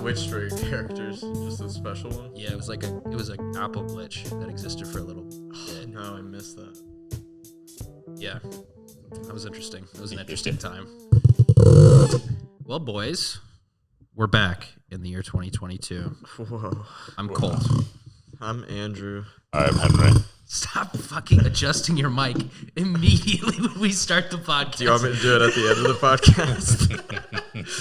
Which stray characters? Just a special one? Yeah, it was an Apple glitch that existed for a little bit. No, I missed that. Yeah, that was interesting. It was an interesting time. Well, boys, we're back in the year 2022. Whoa. I'm Colt. I'm Andrew. I'm Henry. Stop fucking adjusting your mic immediately when we start the podcast. Do you want me to do it at the end of the podcast?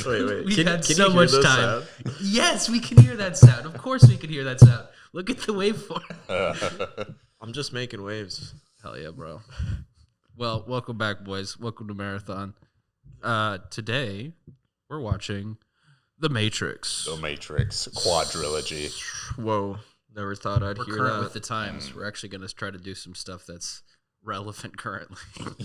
wait. We've had can so you hear much this time. sound? Yes, we can hear that sound. Of course we can hear that sound. Look at the waveform. I'm just making waves. Hell yeah, bro. Well, welcome back, boys. Welcome to Marathon. Today, we're watching The Matrix. The Matrix quadrilogy. Whoa. Never thought I'd We're hear current that. with the times. We're actually going to try to do some stuff that's relevant currently.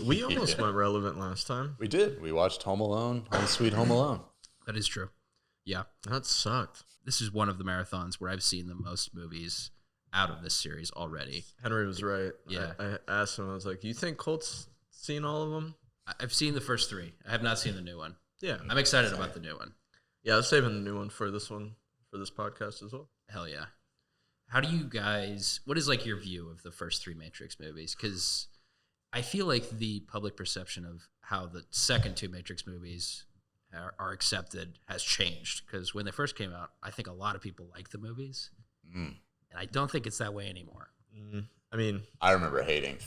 We almost went relevant last time. We did. We watched Home Alone, Home Sweet Home Alone. That is true. Yeah. That sucked. This is one of the marathons where I've seen the most movies out of this series already. Henry was right. Yeah. I asked him, I was like, you think Colt's seen all of them? I've seen the first three. I have not seen the new one. Yeah. I'm excited about the new one. Yeah, I was saving the new one, for this podcast as well. Hell yeah. How do you guys, what is like your view of the first three Matrix movies? Because I feel like the public perception of how the second two Matrix movies are accepted has changed. Because when they first came out, I think a lot of people liked the movies. And I don't think it's that way anymore. I mean, I remember hating.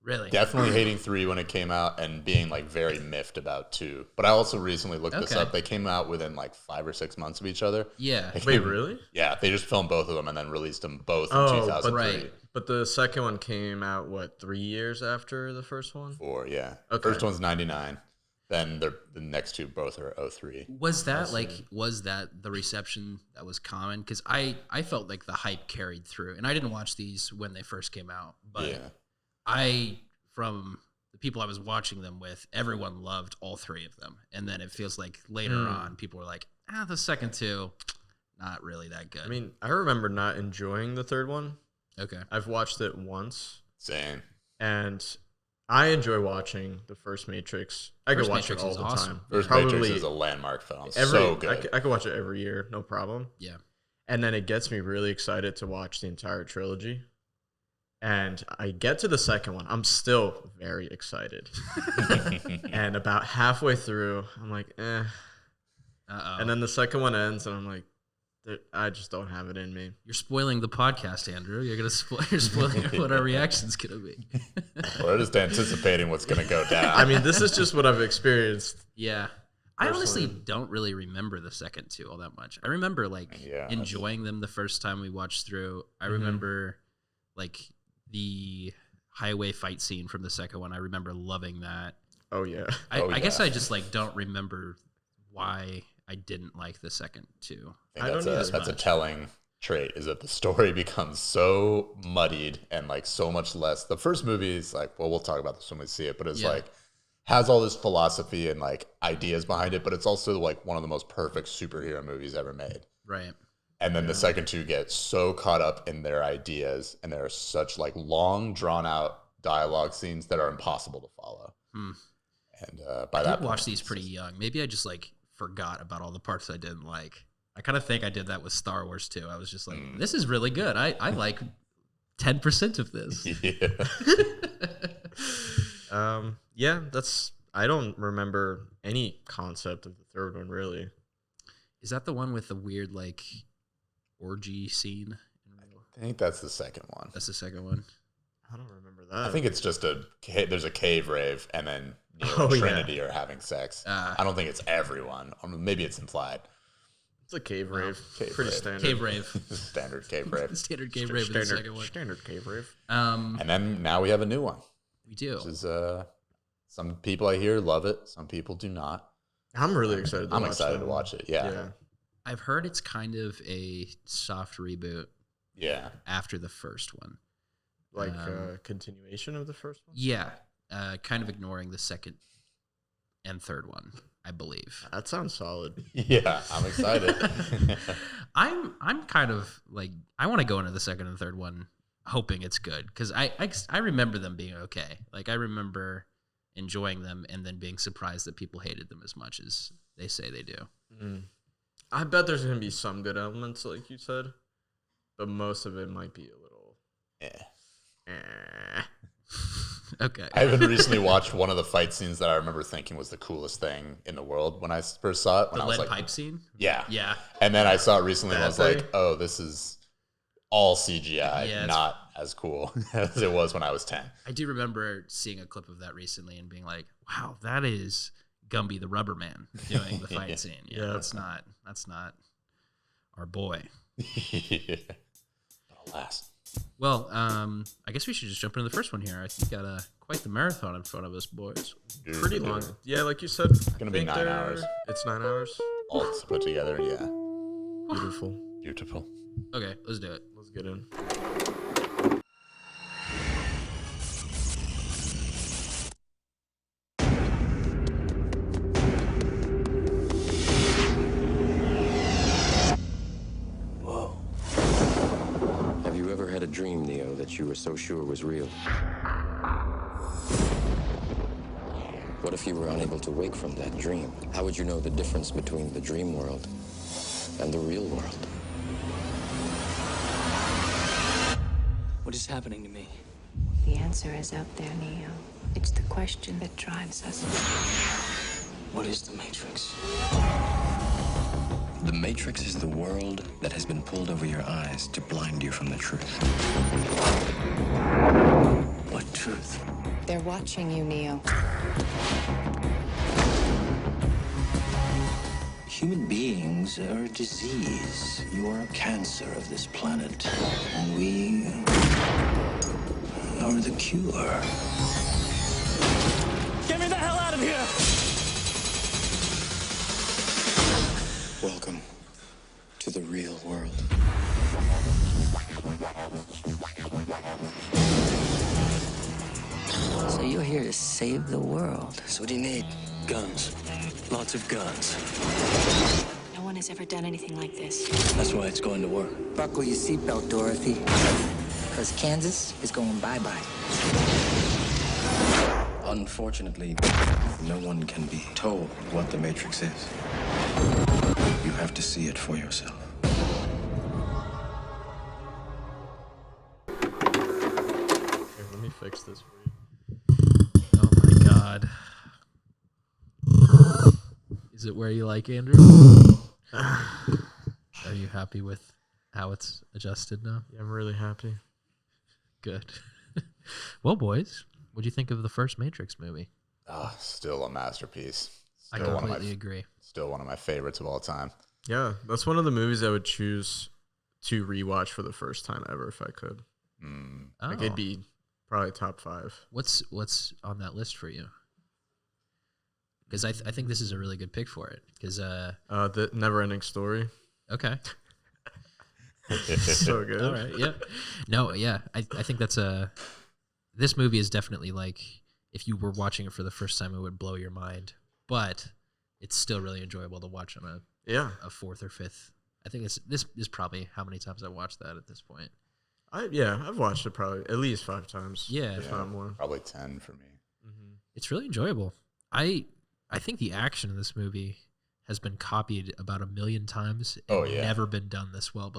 Really? Definitely hating 3 when it came out and being like very miffed about 2. But I also recently looked this Okay. up. They came out within like 5 or 6 months of each other. Yeah. wait, really? Yeah, they just filmed both of them and then released them both in Oh, 2003. right. But the second one came out, 3 years after the first one? 4, yeah. Okay. First one's 99. Then the next two both are 03. Was that the reception that was common? Because I felt like the hype carried through. And I didn't watch these when they first came out. But Yeah. From the people I was watching them with, everyone loved all three of them. And then it feels like later on, people were like, the second two, not really that good. I mean, I remember not enjoying the third one. Okay. I've watched it once, Same. and I enjoy watching the first Matrix. I could First watch Matrix it all is the awesome. time. First Matrix is a landmark film. So good. I could watch it every year, no problem. Yeah. And then it gets me really excited to watch the entire trilogy. And I get to the second one. I'm still very excited. And about halfway through, I'm like, eh. Uh-oh. And then the second one ends, and I'm like, I just don't have it in me. You're spoiling the podcast, Andrew. You're spoiling what our reaction's gonna be. We're just anticipating what's going to go down. I mean, this is just what I've experienced. Yeah. I honestly Personally. don't really remember the second two all that much. I remember enjoying them the first time we watched through. I remember the highway fight scene from the second one. I remember loving that. Oh, yeah. I guess I just don't remember why I didn't like the second two. I I think don't that's either a much. telling trait, is that the story becomes so muddied and like so much less. The first movie is like, well, we'll talk about this when we see it, but it's like has all this philosophy and like ideas behind it, but it's also like one of the most perfect superhero movies ever made. Right. And then the second two get so caught up in their ideas, and there are such like long, drawn out dialogue scenes that are impossible to follow. And by I that did watch point, these pretty young. Maybe I just forgot about all the parts I didn't like. I kind of think I did that with Star Wars too. I was just like, this is really good. I like 10% of this. Yeah, I don't remember any concept of the third one, really. Is that the one with the weird orgy scene? I think that's the second one. That's the second one. I don't remember that. I think it's just there's a cave rave, and then Neo Oh, and yeah. Trinity are having sex. I don't think it's everyone. Or maybe it's implied. It's a cave rave. Cave Pretty rave. standard. Cave rave. Standard cave rave. Standard cave rave is the second one. Standard cave rave. And then now we have a new one. We do. Which is some people I hear love it. Some people do not. I'm really excited to I'm watch excited that to one. watch it. Yeah. I've heard it's kind of a soft reboot Yeah. after the first one. Like a continuation of the first one? Yeah. Kind of ignoring the second and third one, I believe. That sounds solid. Yeah. I'm excited. I'm kind of I want to go into the second and third one hoping it's good, because I remember them being okay. I remember enjoying them and then being surprised that people hated them as much as they say they do. I bet there's gonna be some good elements, like you said, but most of it might be a little. Okay. I even recently watched one of the fight scenes that I remember thinking was the coolest thing in the world when I first saw it. When The I was lead like, pipe scene? yeah. Yeah. And then I saw it recently and I was That like, oh, this is all CGI, Yeah, not as cool as it was when I was 10. I do remember seeing a clip of that recently and being like, wow, that is Gumby the Rubber Man doing the fight scene. Yeah, Yeah. that's not our boy. Yeah. But alas. Well, I guess we should just jump into the first one here. I think we got quite the marathon in front of us, boys. Pretty long. Yeah, like you said. Gonna be 9 hours. It's 9 hours. All put together, yeah. Beautiful. Beautiful. Okay, let's do it. Let's get in. Whoa. Have you ever had a dream, Neo, that you were so sure was real? What if you were unable to wake from that dream? How would you know the difference between the dream world and the real world? What is happening to me? The answer is out there, Neo. It's the question that drives us. What is the Matrix? The Matrix is the world that has been pulled over your eyes to blind you from the truth. What truth? They're watching you, Neo. Human beings are a disease. You are a cancer of this planet. And we are the cure. Get me the hell out of here! Welcome to the real world. So you're here to save the world. So what do you need? Guns. Lots of guns. No one has ever done anything like this. That's why it's going to work. Buckle your seatbelt, Dorothy. Because Kansas is going bye-bye. Unfortunately, no one can be told what the Matrix is. You have to see it for yourself. Here, let me fix this for you. Oh my god. Is it where you like, Andrew? Are you happy with how it's adjusted now? Yeah, I'm really happy. Good. Well, boys, what'd you think of the first Matrix movie? Still a masterpiece. I Still completely agree. Still one of my favorites of all time. Yeah, that's one of the movies I would choose to rewatch for the first time ever if I could. Oh. Like it'd be probably top 5. What's on that list for you? Because I think this is a really good pick for it. Because The Never-Ending Story. okay, So good. all right, yeah, no, yeah, I think that's this movie is definitely like if you were watching it for the first time, it would blow your mind, but it's still really enjoyable to watch on Yeah. a fourth or fifth. I think this is probably how many times I watched that at this point. I've watched it probably at least 5 times. Yeah. If not more. Probably 10 for me. It's really enjoyable. I think the action in this movie has been copied about 1 million times. And Oh, yeah. never been done this well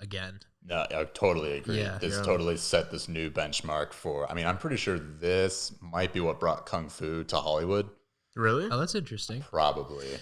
again. No, I totally agree. Yeah. This Yeah. totally set this new benchmark for, I mean, I'm pretty sure this might be what brought Kung Fu to Hollywood. Really? Oh, that's interesting. Probably.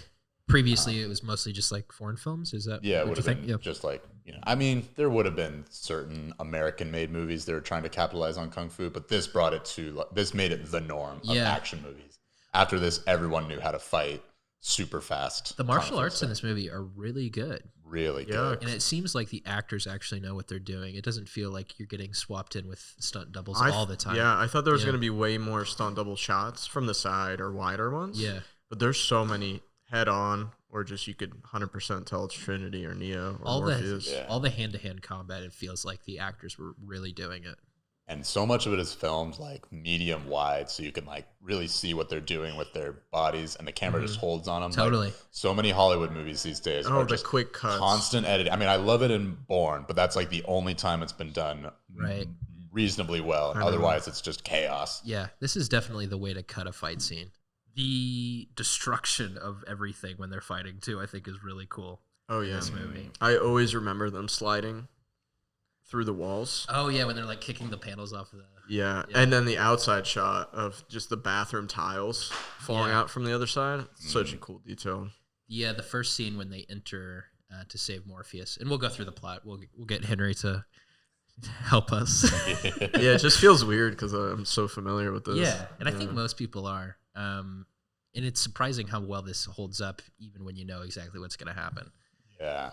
Previously, it was mostly just like foreign films. Is that Yeah, it what would you have think? been just like, I mean, there would have been certain American-made movies that were trying to capitalize on Kung Fu, but this brought it to, this made it the norm of Yeah. action movies. After this, everyone knew how to fight super fast. The Kung martial Fu arts in stuff. this movie are really good. Really Yeah. good. And it seems like the actors actually know what they're doing. It doesn't feel like you're getting swapped in with stunt doubles all the time. Yeah, I thought there was Yeah. going to be way more stunt double shots from the side or wider ones. Yeah. But there's so many head on, or just you could 100% tell it's Trinity or Neo or All Morpheus. the hand-to-hand combat, it feels like the actors were really doing it. And so much of it is filmed like medium wide, so you can like really see what they're doing with their bodies, and the camera just holds on them. Totally. Like, so many Hollywood movies these days Oh, are the just quick cuts. constant editing. I mean, I love it in Bourne, but that's like the only time it's been done Right. reasonably well. I know. Otherwise, it's just chaos. Yeah, this is definitely the way to cut a fight scene. The destruction of everything when they're fighting too, I think, is really cool. Oh yeah, this movie. I always remember them sliding through the walls. Oh yeah, when they're like kicking the panels off of the. Yeah, and then the outside shot of just the bathroom tiles falling out from the other side. Such a cool detail. Yeah, the first scene when they enter to save Morpheus, and we'll go through the plot. We'll get Henry to help us. Yeah, it just feels weird because I'm so familiar with this. Yeah, and I think most people are. And it's surprising how well this holds up, even when you know exactly what's going to happen. Yeah.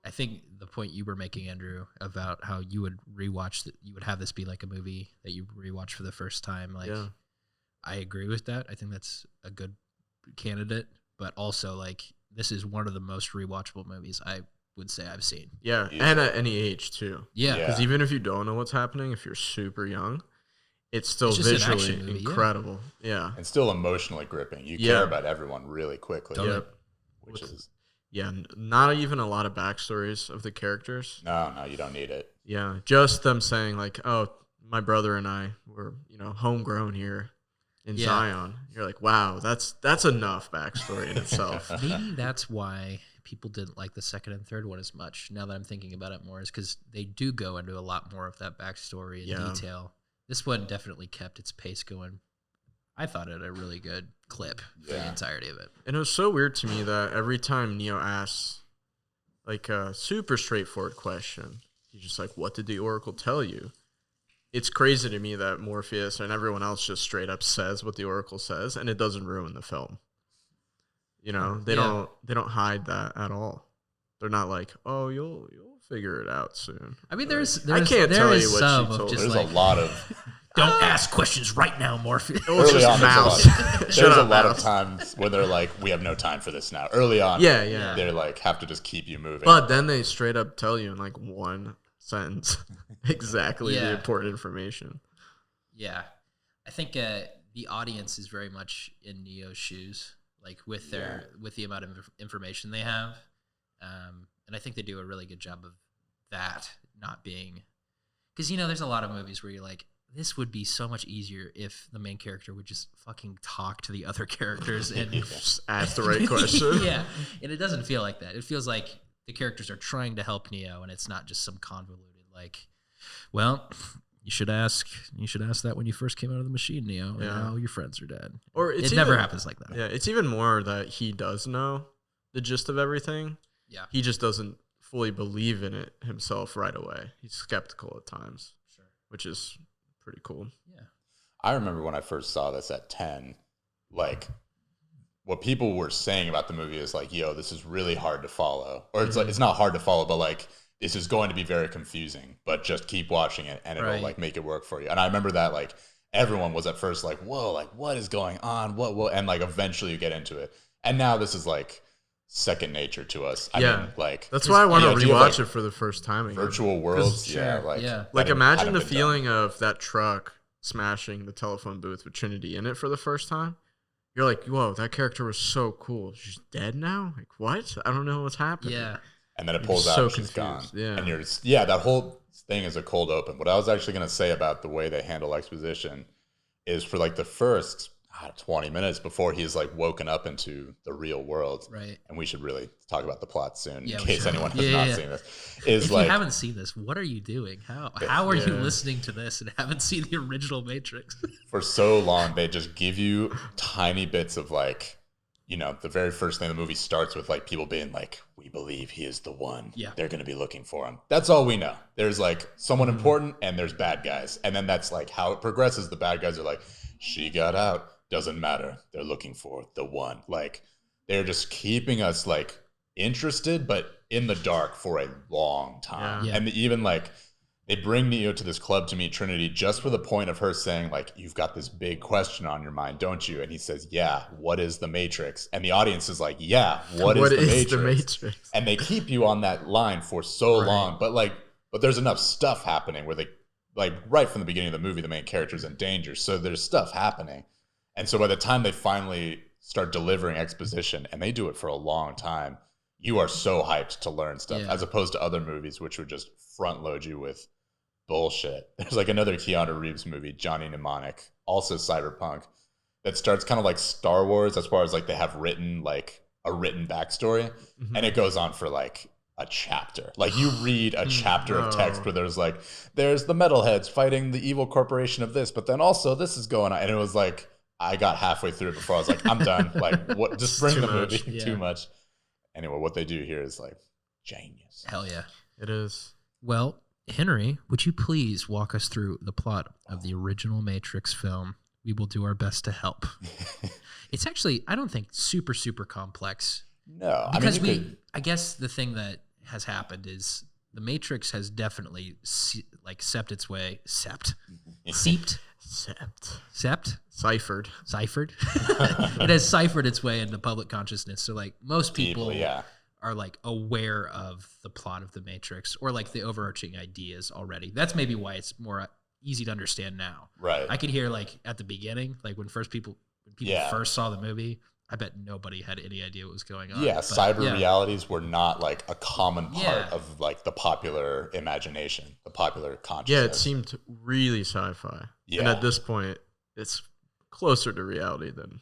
I think the point you were making, Andrew, about how you would rewatch that, you would have this be like a movie that you rewatch for the first time. Like, I agree with that. I think that's a good candidate, but also like this is one of the most rewatchable movies I would say I've seen. Yeah, and at any age too. Yeah, because even if you don't know what's happening, if you're super young, it's still It's just an visually action movie, incredible. Yeah. And still emotionally gripping. You care about everyone really quickly. Totally. Which is not even a lot of backstories of the characters. no, you don't need it. Yeah, just them saying like, "Oh, my brother and I were, homegrown here in Zion." You're like, "Wow, that's enough backstory in itself." Maybe that's why people didn't like the second and third one as much. Now that I'm thinking about it more, is because they do go into a lot more of that backstory and detail. This one definitely kept its pace going. I thought it a really good clip for the entirety of it. And it was so weird to me that every time Neo asks like a super straightforward question, he's just like, "What did the Oracle tell you?" It's crazy to me that Morpheus and everyone else just straight up says what the Oracle says, and it doesn't ruin the film. They don't hide that at all. They're not like, "Oh, you'll figure it out soon." I mean, there's I can't tell you what some she of told just There's like, a lot of don't ask questions right now, Morpheus. early on. Mouse. There's a lot of times where they're like, "We have no time for this now." Early on, Yeah. they're like, have to just keep you moving. But then they straight up tell you in like one sentence exactly the Yeah. important information. Yeah, I think the audience is very much in Neo's shoes, like with the amount of information they have, and I think they do a really good job of that not being, because there's a lot of movies where you're like, this would be so much easier if the main character would just fucking talk to the other characters and Just ask the right question. Yeah, and it doesn't feel like that. It feels like the characters are trying to help Neo, and it's not just some convoluted like, well, you should ask that when you first came out of the machine, Neo, and now your friends are dead. Or it never happens like that. Yeah, it's even more that he does know the gist of everything. Yeah, He just doesn't fully believe in it himself right away. He's skeptical at times, which is pretty cool. Yeah, I remember when I first saw this at 10, like what people were saying about the movie is like, "Yo, this is really hard to follow," or it's like it's not hard to follow, but like this is going to be very confusing. But just keep watching it, and it'll like make it work for you. And I remember that like everyone was at first like, "Whoa, like what is going on? What?" And like eventually you get into it, and now this is like second nature to us. I mean, like that's why I want to idea of, rewatch like, it for the first time again. virtual worlds. Yeah, like Like that imagine hadn't the been done. feeling of that truck smashing the telephone booth with Trinity in it for the first time. You're like, "Whoa, that character was so cool. She's dead now? Like what? I don't know what's happening." yeah. And then it pulls out so and she's gone. confused, yeah. And you're that whole thing is a cold open. What I was actually going to say about the way they handle exposition is for like the first 20 minutes before he's like woken up into the real world. Right. And we should really talk about the plot soon Yeah, in we case should. anyone has Yeah, not yeah. seen this. Is If like you haven't seen this, what are you doing? How are you listening to this and haven't seen the original Matrix? for so long they just give you tiny bits of like, the very first thing the movie starts with like people being like, "We believe he is the one. Yeah. They're going to be looking for him." That's all we know. There's like someone important and there's bad guys. And then that's like how it progresses. The bad guys are like, "She got out. Doesn't matter. They're looking for the one." Like they're just keeping us like interested, but in the dark for a long time. Yeah. And even like they bring Neo to this club to meet Trinity just for the point of her saying like, "You've got this big question on your mind, don't you?" And he says, "Yeah, what is the Matrix?" And the audience is like, "Yeah, what is the Matrix? And they keep you on that line for so long, but there's enough stuff happening where they like right from the beginning of the movie, the main character's in danger. So there's stuff happening. And so by the time they finally start delivering exposition, and they do it for a long time, you are so hyped to learn stuff as opposed to other movies, which would just front load you with bullshit. There's like another Keanu Reeves movie, Johnny Mnemonic, also cyberpunk, that starts kind of like Star Wars as far as like they have written like a written backstory, and it goes on for like a chapter. Like you read a chapter of text where there's the metalheads fighting the evil corporation of this, but then also this is going on, and it was like I got halfway through it before I was like, I'm done. Like what? Just bring the movie. Too much. Anyway, what they do here is like genius. Hell yeah, It is. Well, Henry, would you please walk us through the plot of the original Matrix film? We will do our best to help. It's actually, I don't think, super, super complex. No, Because I guess the thing that has happened is the Matrix has definitely seeped its way. Sept? Ciphered. It has ciphered its way into public consciousness. So like most people are like aware of the plot of the Matrix or like the overarching ideas already. That's maybe why it's more easy to understand now. Right. I could hear like at the beginning, like when people first saw the movie, I bet nobody had any idea what was going on. Yeah, but, cyber realities were not like a common part of like the popular imagination, the popular consciousness. Yeah, it seemed really sci-fi. Yeah. And at this point, it's closer to reality than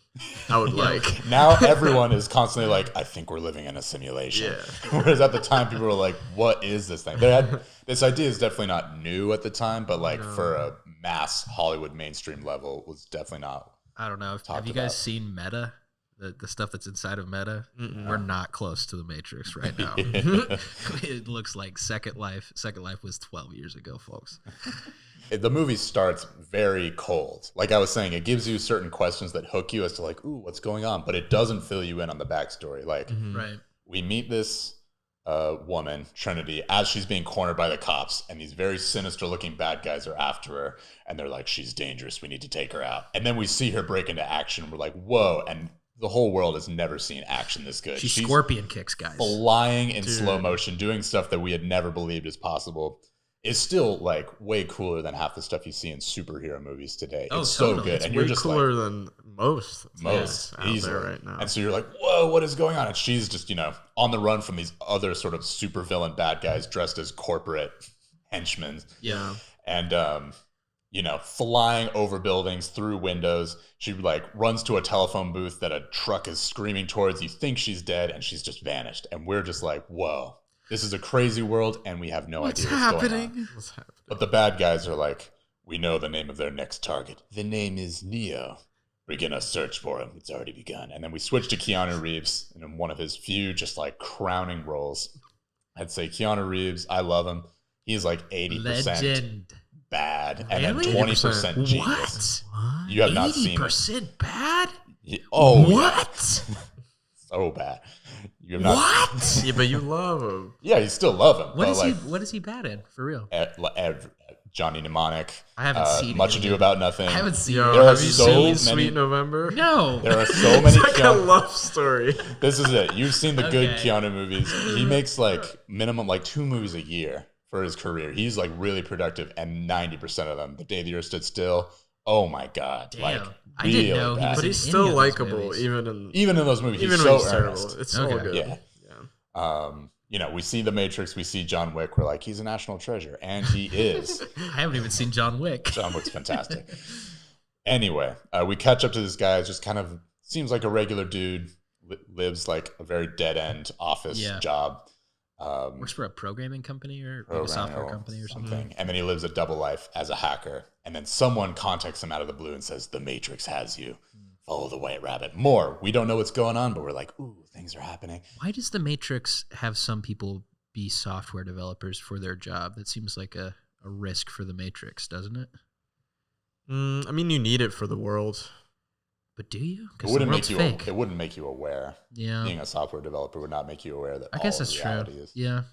I would like. Now everyone is constantly like, I think we're living in a simulation. Yeah. Whereas at the time, people were like, what is this thing? They had this idea is definitely not new at the time, but like for a mass Hollywood mainstream level, it was definitely not. I don't know. Have you guys seen Meta? The stuff that's inside of Meta? We're not close to the Matrix right now. It looks like Second Life. Second Life was 12 years ago, folks. The movie starts very cold. Like I was saying, it gives you certain questions that hook you as to like, ooh, what's going on? But it doesn't fill you in on the backstory. Like we meet this woman, Trinity, as she's being cornered by the cops, and these very sinister looking bad guys are after her, and they're like, she's dangerous, we need to take her out. And then we see her break into action. We're like, whoa, and the whole world has never seen action this good. She's scorpion kicks, guys. Flying in slow motion, doing stuff that we had never believed is possible. Is still like way cooler than half the stuff you see in superhero movies today. It's so good, It's and way you're just cooler like, than most out easily there right now. And so you're like, whoa, what is going on? And she's just on the run from these other sort of supervillain bad guys dressed as corporate henchmen. Yeah, and flying over buildings, through windows. She like runs to a telephone booth that a truck is screaming towards. You think she's dead, and she's just vanished. And we're just like, whoa. This is a crazy world, and we have no idea what's going on. What's happening? But the bad guys are like, we know the name of their next target. The name is Neo. We're going to search for him. It's already begun. And then we switch to Keanu Reeves in one of his few just like crowning roles. I'd say Keanu Reeves, I love him. He's like 80% legend. Bad and Really? then 20% genius. What? You have not seen 80% bad? Oh, what? Yeah. So bad. You have not. What? Yeah, but you love him. Yeah, you still love him. What is he bad in for real? Johnny Mnemonic. I haven't seen Much Ado About Nothing. I haven't seen. Yo, There are have you so seen many- Sweet November? No. There are so many. It's like a love story. This is it. You've seen the good Okay. Keanu movies. He makes like minimum like 2 movies a year for his career. He's like really productive, and 90% of them, The Day the Earth Stood Still. Oh my god! Damn. Like I didn't really know he bad. was But in he's any still of those likable, movies. even in those movies. even He's when so he's earnest. terrible. It's so good. Yeah. We see The Matrix, we see John Wick. We're like, he's a national treasure, and he is. I haven't even seen John Wick. John Wick's fantastic. Anyway, we catch up to this guy. Just kind of seems like a regular dude. Lives like a very dead end office job. Works for a programming company or like a software company or something. And then he lives a double life as a hacker. And then someone contacts him out of the blue and says, "The Matrix has you. Follow the white rabbit." More. We don't know what's going on, but we're like, ooh, things are happening. Why does the Matrix have some people be software developers for their job? That seems like a risk for the Matrix, doesn't it? I mean, you need it for the world. But do you? It Because the wouldn't world's make you. fake. It wouldn't make you aware. Yeah. Being a software developer would not make you aware that I guess all that's of true. reality is. Yeah.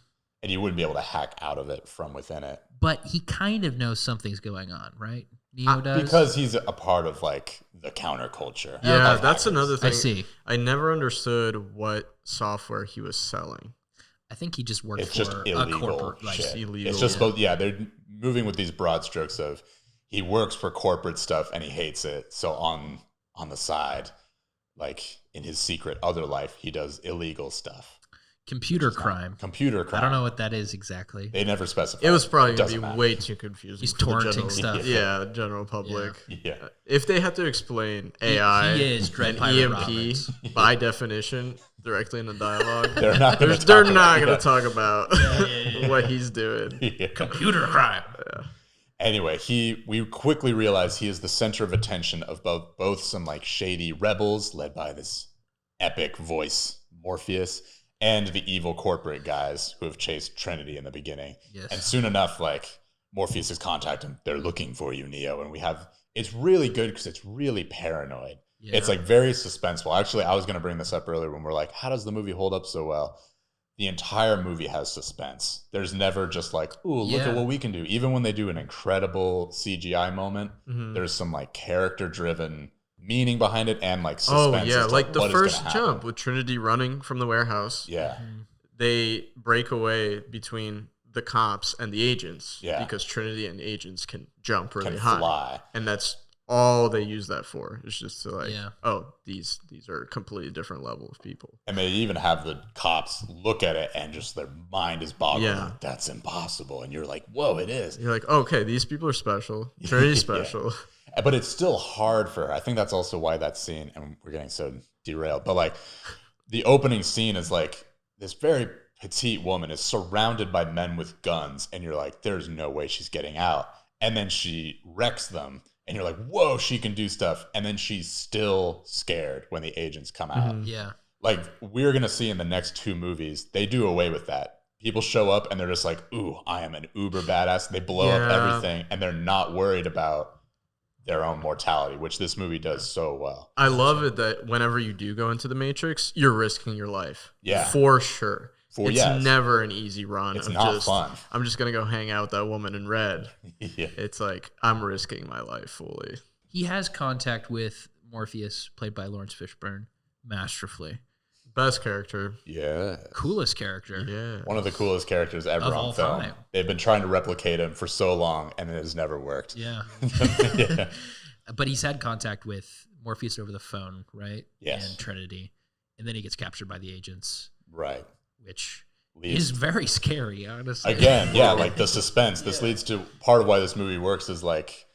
And you wouldn't be able to hack out of it from within it. But he kind of knows something's going on, right? Neo does? Because he's a part of like the counterculture. Yeah, of that's hackers. another thing. I see. I never understood what software he was selling. I think he just worked It's for just a illegal corporate. Like, shit. illegal, It's just yeah. both. Yeah, they're moving with these broad strokes of he works for corporate stuff and he hates it. So on the side, like in his secret other life, he does illegal stuff. Computer crime. Computer crime. I don't know what that is exactly. They never specify. It was probably going to Doesn't be matter. way too confusing. He's for the torrenting general, stuff. Yeah, general public. Yeah. If they had to explain AI he is Dread and Pirate EMP Roberts. by definition directly in the dialogue, They're not going to they're not going to talk about yeah. what he's doing. Yeah. Computer crime. Anyway, we quickly realize he is the center of attention of both some like shady rebels led by this epic voice Morpheus and the evil corporate guys who have chased Trinity in the beginning. Yes. And soon enough, like Morpheus is contacting, they're looking for you, Neo. And it's really good because it's really paranoid. Yeah. It's like very suspenseful. Actually, I was going to bring this up earlier when we're like, how does the movie hold up so well? The entire movie has suspense. There's never just like, ooh, look at what we can do. Even when they do an incredible CGI moment, there's some like character-driven meaning behind it and like suspense. Oh, yeah. as to Like the what is gonna first happen. jump with Trinity running from the warehouse. Yeah. They break away between the cops and the agents. Yeah. Because Trinity and agents can jump really Can high. fly. And that's all they use that for. It's just to like, Yeah. oh, these are a completely different level of people. And they even have the cops look at it and just their mind is boggled. Yeah. Like, that's impossible. And you're like, whoa, it is. You're like, okay, these people are special. Trinity's special. But it's still hard for her. I think that's also why that scene, and we're getting so derailed, but like the opening scene is like this very petite woman is surrounded by men with guns, and you're like, there's no way she's getting out. And then she wrecks them, and you're like, whoa, she can do stuff. And then she's still scared when the agents come out. Yeah. Like we're going to see in the next two movies, they do away with that. People show up and they're just like, ooh, I am an uber badass. They blow up everything, and they're not worried about their own mortality, which this movie does so well. I love it that whenever you do go into the Matrix, you're risking your life. Yeah. For sure. It's yes. never an easy run. It's of not just, fun. I'm just going to go hang out with that woman in red. Yeah. It's like, I'm risking my life fully. He has contact with Morpheus, played by Lawrence Fishburne, masterfully. Best character. Yeah. Coolest character. Yeah. One of the coolest characters ever Of on all film. time. They've been trying to replicate him for so long, and it has never worked. Yeah. Yeah. But he's had contact with Morpheus over the phone, right? Yes. And Trinity. And then he gets captured by the agents, Right. which Leads- is very scary, honestly. Again, yeah, like the suspense. This leads to part of why this movie works is like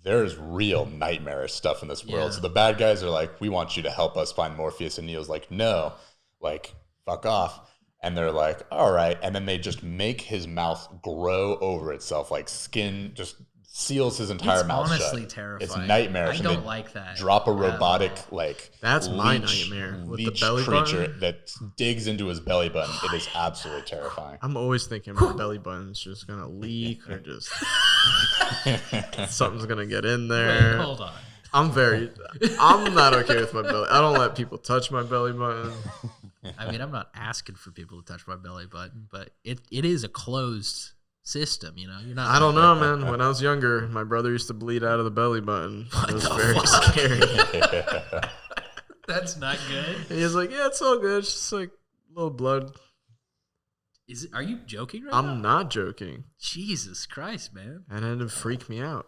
there's real nightmarish stuff in this world. Yeah. So the bad guys are like, we want you to help us find Morpheus. And Neo's like, no, like, fuck off. And they're like, all right. And then they just make his mouth grow over itself, like skin just seals his entire It's mouth honestly shut. terrifying. It's nightmarish. I And don't they like that. drop a at robotic, all. like, That's my leech- nightmare with the leech belly creature button. that digs into his belly button. It is absolutely terrifying. I'm always thinking my belly button's just going to leak or just something's going to get in there. Wait, hold on. I'm not okay with my belly. I don't let people touch my belly button. I mean, I'm not asking for people to touch my belly button, but it is a closed system, you know? You're not. I don't know, man. When I was younger, my brother used to bleed out of the belly button. It was very scary. That's not good. And he was like, yeah, it's all good. It's just like a little blood. Are you joking right now? I'm not joking. Jesus Christ, man. And it would freak me out.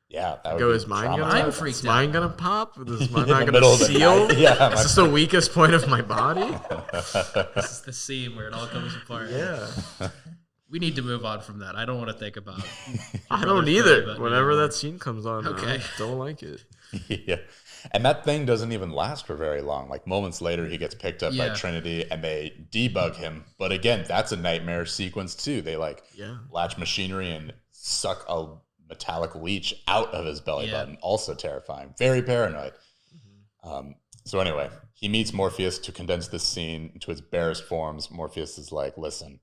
Yeah. That would Go, be is mine traumatizing. gonna I'm freaked is mine out. gonna pop? Is mine In not the gonna middle of the seal? night. Yeah, Is this the weakest point of my body? This is the scene where it all comes apart. Yeah. We need to move on from that. I don't want to think about I brother's don't belly either. button Whenever anymore. that scene comes on, Okay. I don't like it. Yeah. And that thing doesn't even last for very long. Like moments later, he gets picked up by Yeah. Trinity and they debug him. But again, that's a nightmare sequence too. They like Yeah. latch machinery and suck a metallic leech out of his belly Yeah. button. Also terrifying. Very paranoid. So anyway, he meets Morpheus to condense this scene into its barest forms. Morpheus is like, listen,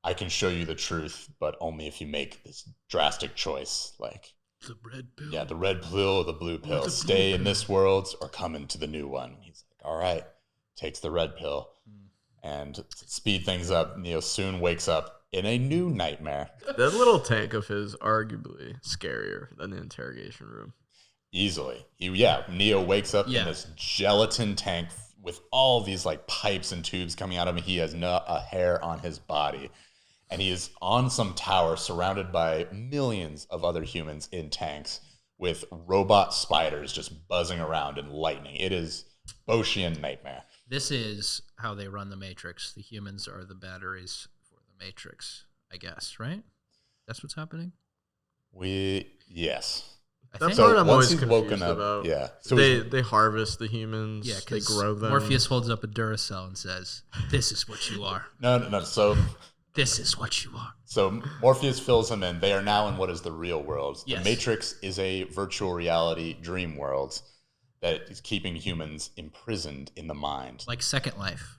I can show you the truth, but only if you make this drastic choice. Like, the red pill. yeah, the red pill or the blue pill. Stay in this world or come into the new one. He's like, all right. Takes the red pill. And to speed things up, Neo soon wakes up in a new nightmare. That little tank of his arguably scarier than the interrogation room. Easily. Neo wakes up Yeah. in this gelatin tank with all these like pipes and tubes coming out of him. He has not a hair on his body. And he is on some tower surrounded by millions of other humans in tanks with robot spiders just buzzing around and lightning. It is Boschian nightmare. This is how they run the Matrix. The humans are the batteries for the Matrix, I guess, right? That's what's happening? Yes. That So part I'm once always he's confused woken up, about. yeah. So They harvest the humans. Yeah, they because grow them. Morpheus holds up a Duracell and says, "This is what you are. no. This is what you are." So Morpheus fills him in. They are now in what is the real world. Yes. The Matrix is a virtual reality dream world that is keeping humans imprisoned in the mind. Like Second Life.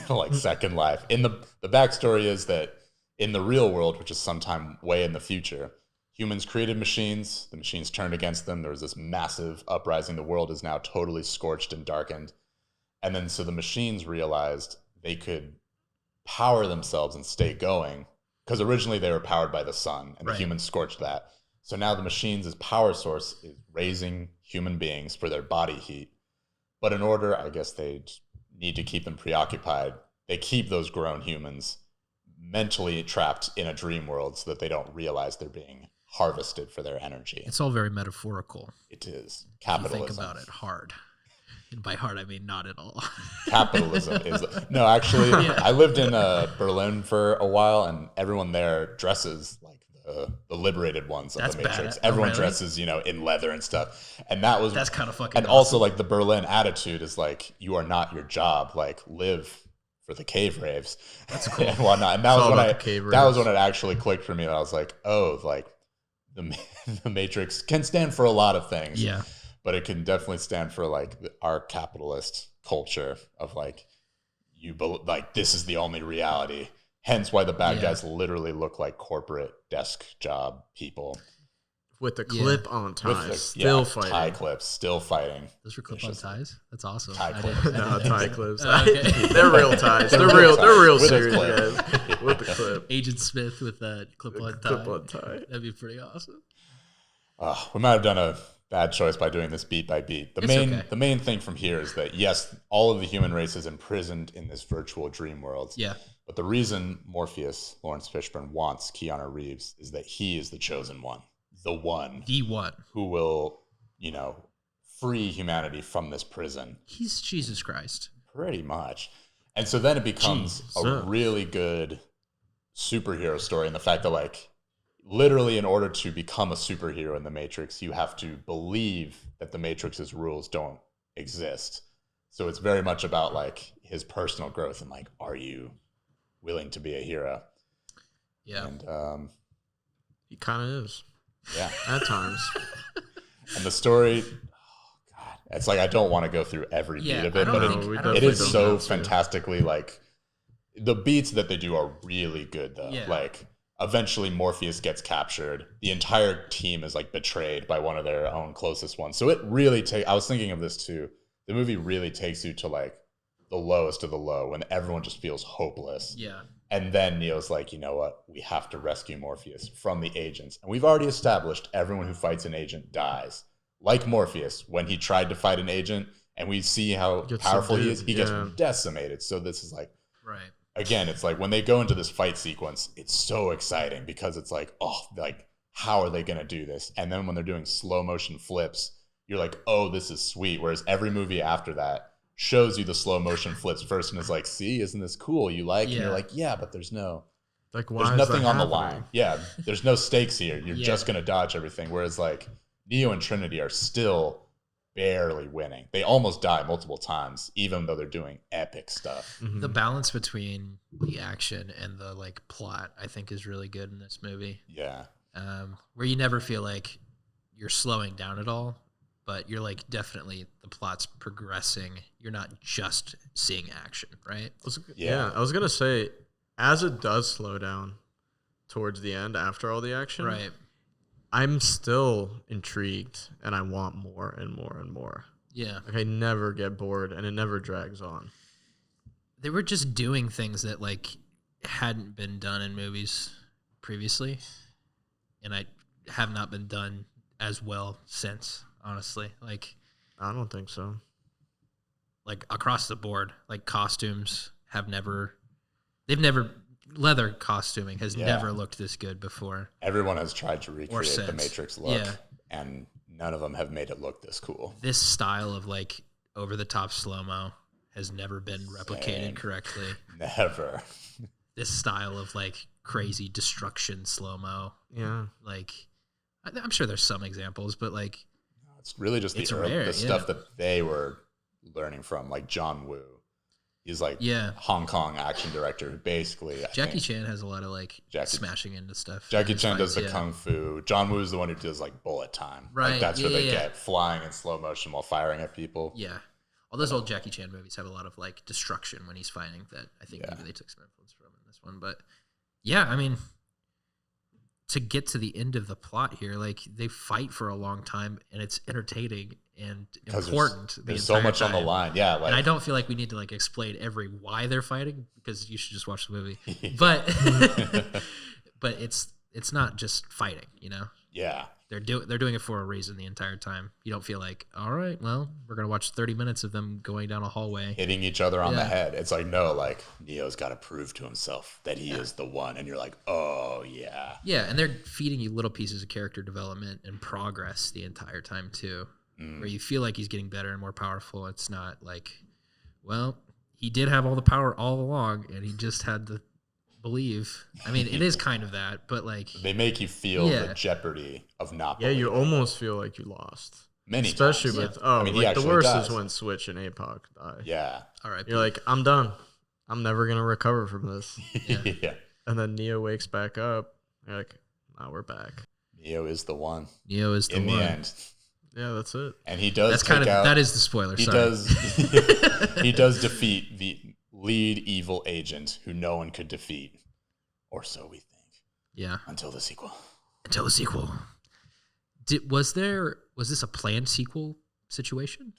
Like Second Life. In the backstory is that in the real world, which is sometime way in the future, humans created machines. The machines turned against them. There was this massive uprising. The world is now totally scorched and darkened. And then so the machines realized they could power themselves and stay going, because originally they were powered by the sun, and the humans scorched that. So now the machines' power source is raising human beings for their body heat. But in order, I guess they need to keep them preoccupied. They keep those grown humans mentally trapped in a dream world so that they don't realize they're being harvested for their energy. It's all very metaphorical. It is. If Capitalism. you think about it hard. And by hard, I mean not at all. Capitalism is... No, actually, I lived in Berlin for a while, and everyone there dresses like the liberated ones of That's the Matrix. bad. Oh, Everyone really? dresses, in leather and stuff. And that's kind of fucking And awesome. also, like, the Berlin attitude is like, you are not your job. Like, live for the cave raves. That's cool. And whatnot. And that was when it actually clicked for me. And I was like, oh, like, the Matrix can stand for a lot of things. Yeah. But it can definitely stand for like our capitalist culture of like, this is the only reality. Hence why the bad guys literally look like corporate desk job people. With the clip-on ties, With still fighting. Tie clips, still fighting. Those were clip-on ties? That's awesome. Tie I clips. didn't- No, tie clips. Okay. They're real ties. They're real real ties. With a serious clip. guys. With the clip. Agent Smith with a clip-on tie. Clip-on tie. That'd be pretty awesome. We might have done a bad choice by doing this beat by beat. The main thing from here is that yes, all of the human race is imprisoned in this virtual dream world. Yeah. But the reason Morpheus, Lawrence Fishburne, wants Keanu Reeves is that he is the chosen one. The one who will, free humanity from this prison. He's Jesus Christ. Pretty much. And so then it becomes a really good superhero story, and the fact that, like, literally in order to become a superhero in the Matrix, you have to believe that the Matrix's rules don't exist. So it's very much about, like, his personal growth and, like, are you willing to be a hero? Yeah. And He kind of is. yeah. At times. And the story, God, it's like I don't want to go through every beat of it, but it is so fantastically, like, the beats that they do are really good though. Yeah. Like, eventually Morpheus gets captured. The entire team is like betrayed by one of their own closest ones. So it really I was thinking of this too. The movie really takes you to like the lowest of the low when everyone just feels hopeless. Yeah. And then Neo's like, you know what? We have to rescue Morpheus from the agents. And we've already established everyone who fights an agent dies. Like Morpheus, when he tried to fight an agent, and we see how powerful he is, he gets decimated. So this is like, right. Again, it's like when they go into this fight sequence, it's so exciting because it's like, oh, like, how are they going to do this? And then when they're doing slow motion flips, you're like, oh, this is sweet. Whereas every movie after that shows you the slow motion flips first and is like, see, isn't this cool? You like? And you're like, yeah, but there's nothing on the line. Yeah, there's no stakes here. You're just going to dodge everything. Whereas like Neo and Trinity are still barely winning. They almost die multiple times, even though they're doing epic stuff. Mm-hmm. The balance between the action and the like plot, I think, is really good in this movie. Yeah. Where you never feel like you're slowing down at all, but you're like definitely the plot's progressing. You're not just seeing action, right? I was gonna say, as it does slow down towards the end after all the action, Right. I'm still intrigued and I want more and more and more. Yeah. Like I never get bored and it never drags on. They were just doing things that like hadn't been done in movies previously, and I have not been done as well since, honestly. Like, I don't think so. Like across the board, like costumes they've never leather costuming has never looked this good before. Everyone has tried to recreate the Matrix look, Yeah. and none of them have made it look this cool. This style of like over the top slow mo has never been replicated correctly. Never. This style of like crazy destruction slow-mo. Yeah. Like, I'm sure there's some examples, but like, it's really just the stuff that they were learning from, like John Woo. He's like Hong Kong action director who basically Jackie Chan has a lot of like smashing into stuff. Jackie Chan does the kung fu. John Woo is the one who does like bullet time. Right. Like that's what they get, flying in slow motion while firing at people. Yeah. All those old Jackie Chan movies have a lot of like destruction when he's fighting that I think maybe they took some influence from in this one. But yeah, I mean, to get to the end of the plot here, like they fight for a long time and it's entertaining and important. There's so much on the line. Yeah. Like, and I don't feel like we need to like explain why they're fighting, because you should just watch the movie. But but it's not just fighting, you know? Yeah. They're doing it for a reason the entire time. You don't feel like, all right, well, we're going to watch 30 minutes of them going down a hallway. Hitting each other on the head. It's like, no, like, Neo's got to prove to himself that he is the one. And you're like, oh, yeah. Yeah, and they're feeding you little pieces of character development and progress the entire time, too, where you feel like he's getting better and more powerful. It's not like, well, he did have all the power all along, and he just had to believe. I mean, it is kind of that, but like they make you feel the jeopardy of not. Yeah, you almost feel like you lost. Many especially times. With like the worst is when Switch and APOC die. Yeah. All right. You're like, I'm done. I'm never gonna recover from this. Yeah. And then Neo wakes back up. You're like, now we're back. Neo is the one. Neo is the one. In the end. Yeah, that's it. And he does. That is the spoiler. He does. He does defeat the lead evil agent who no one could defeat, or so we think. Yeah. Until the sequel. Was this a planned sequel situation?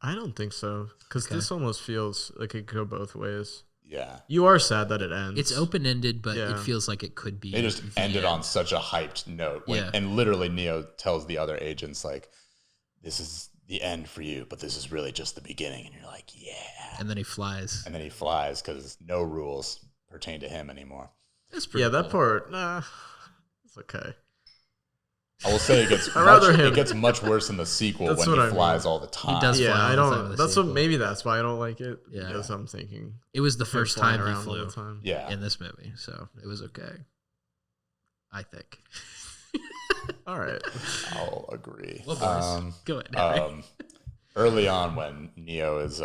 I don't think so. Because this almost feels like it could go both ways. Yeah. You are sad that it ends. It's open-ended, but it feels like it could be. They just ended on such a hyped note. And literally Neo tells the other agents, like, this is the end for you, but this is really just the beginning. And you're like, yeah. And then he flies. Because no rules pertain to him anymore. That's pretty cool. That part, it's okay. I will say it gets much worse in the sequel when he flies all the time. He does fly all the time in the sequel. Maybe that's why I don't like it. Yeah. Because I'm thinking it was the first time he flew in this movie, so it was okay. I think. All right. I'll agree. Well, boys, go ahead. Early on when Neo is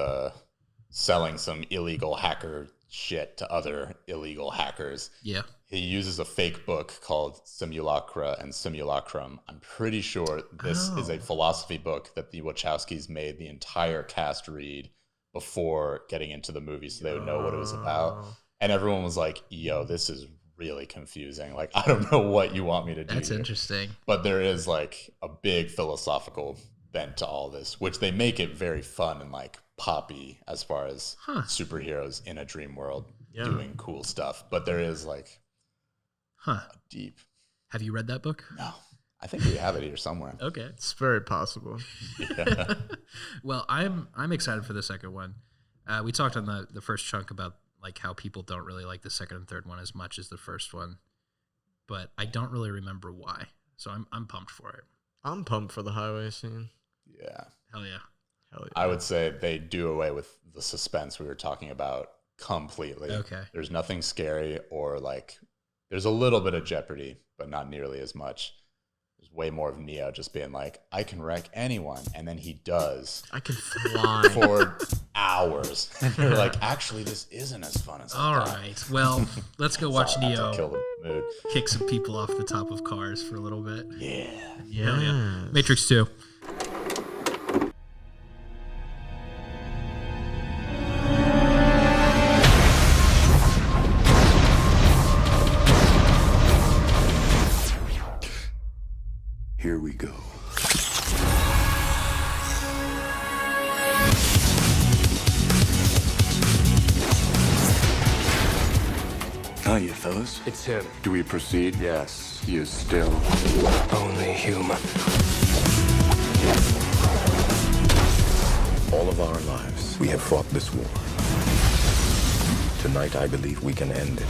selling some illegal hacker shit to other illegal hackers. Yeah. He uses a fake book called Simulacra and Simulacrum. I'm pretty sure this is a philosophy book that the Wachowskis made the entire cast read before getting into the movie so they would know what it was about. And everyone was like, yo, this is really confusing. Like, I don't know what you want me to do. That's interesting. But there is like a big philosophical bent to all this, which they make it very fun and like poppy as far as superheroes in a dream world doing cool stuff. But there is like deep. Have you read that book? No. I think we have it here somewhere. Okay. It's very possible. Yeah. Well, I'm excited for the second one. We talked on the first chunk about like how people don't really like the second and third one as much as the first one, but I don't really remember why. So I'm pumped for it. I'm pumped for the highway scene. Yeah. Hell yeah. I would say they do away with the suspense we were talking about completely. Okay. There's nothing scary or like there's a little bit of jeopardy, but not nearly as much. There's way more of Neo just being like, I can wreck anyone. And then he does. I can fly. For hours. And you're like, actually, this isn't as fun as All right. Well, let's go watch Neo kill the mood. Kick some people off the top of cars for a little bit. Yeah. Yeah. Matrix 2. Here we go. Hiya, fellas. It's him. Do we proceed? Yes. He is still Only human. all of our lives. We have fought this war. Tonight, I believe we can end it.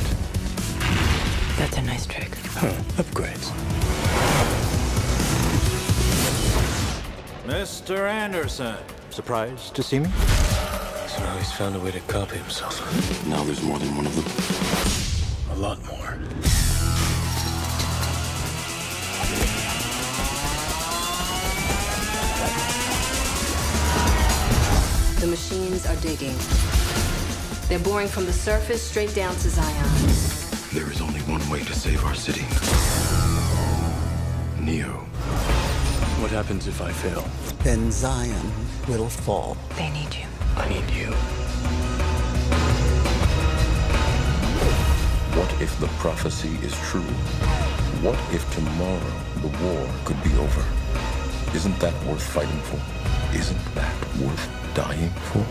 That's a nice trick. Upgrades. Mr. Anderson. Surprised to see me? So now he's found a way to copy himself. Now there's more than one of them. A lot more. The machines are digging. They're boring from the surface straight down to Zion. There is only one way to save our city. Neo. What happens if I fail? Then Zion will fall. They need you. I need you. What if the prophecy is true? What if tomorrow the war could be over? Isn't that worth fighting for? Isn't that worth dying for?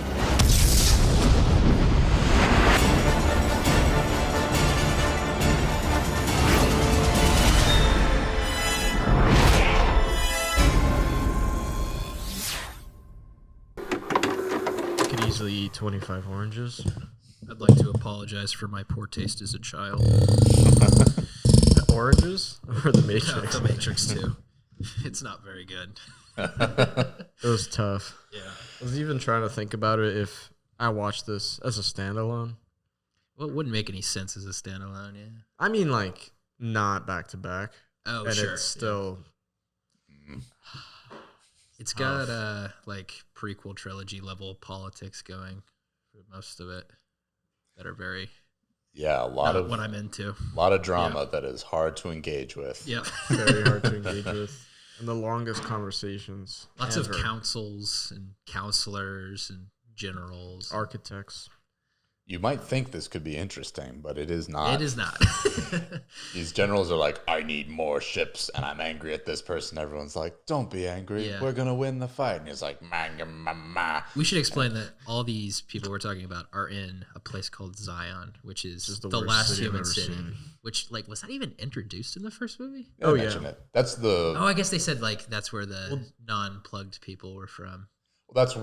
I could easily eat 25 oranges. I'd like to apologize for my poor taste as a child. Oranges or the Matrix? The Matrix 2. It's not very good. It was tough. Yeah. I was even trying to think about it if I watched this as a standalone. Well, it wouldn't make any sense as a standalone, yeah. I mean, like, not back to back. Oh, and sure. it's still. It's got like prequel trilogy level politics going for most of it that are very Yeah, a lot of what I'm into. A lot of drama that is hard to engage with. Yeah. Very hard to engage with. And the longest conversations. Lots ever. of councils and counselors and generals. Architects. You might think this could be interesting, but it is not. It is not. These generals are like, I need more ships, and I'm angry at this person. Everyone's like, don't be angry. Yeah. We're going to win the fight. And he's like, ma. We should explain that all these people we're talking about are in a place called Zion, which is Just the worst last city I've human ever city. seen. Which, like, was that even introduced in the first movie? Yeah, Oh, mention yeah. it. That's the. Oh, I guess they said, like, that's where the non-plugged people were from. That's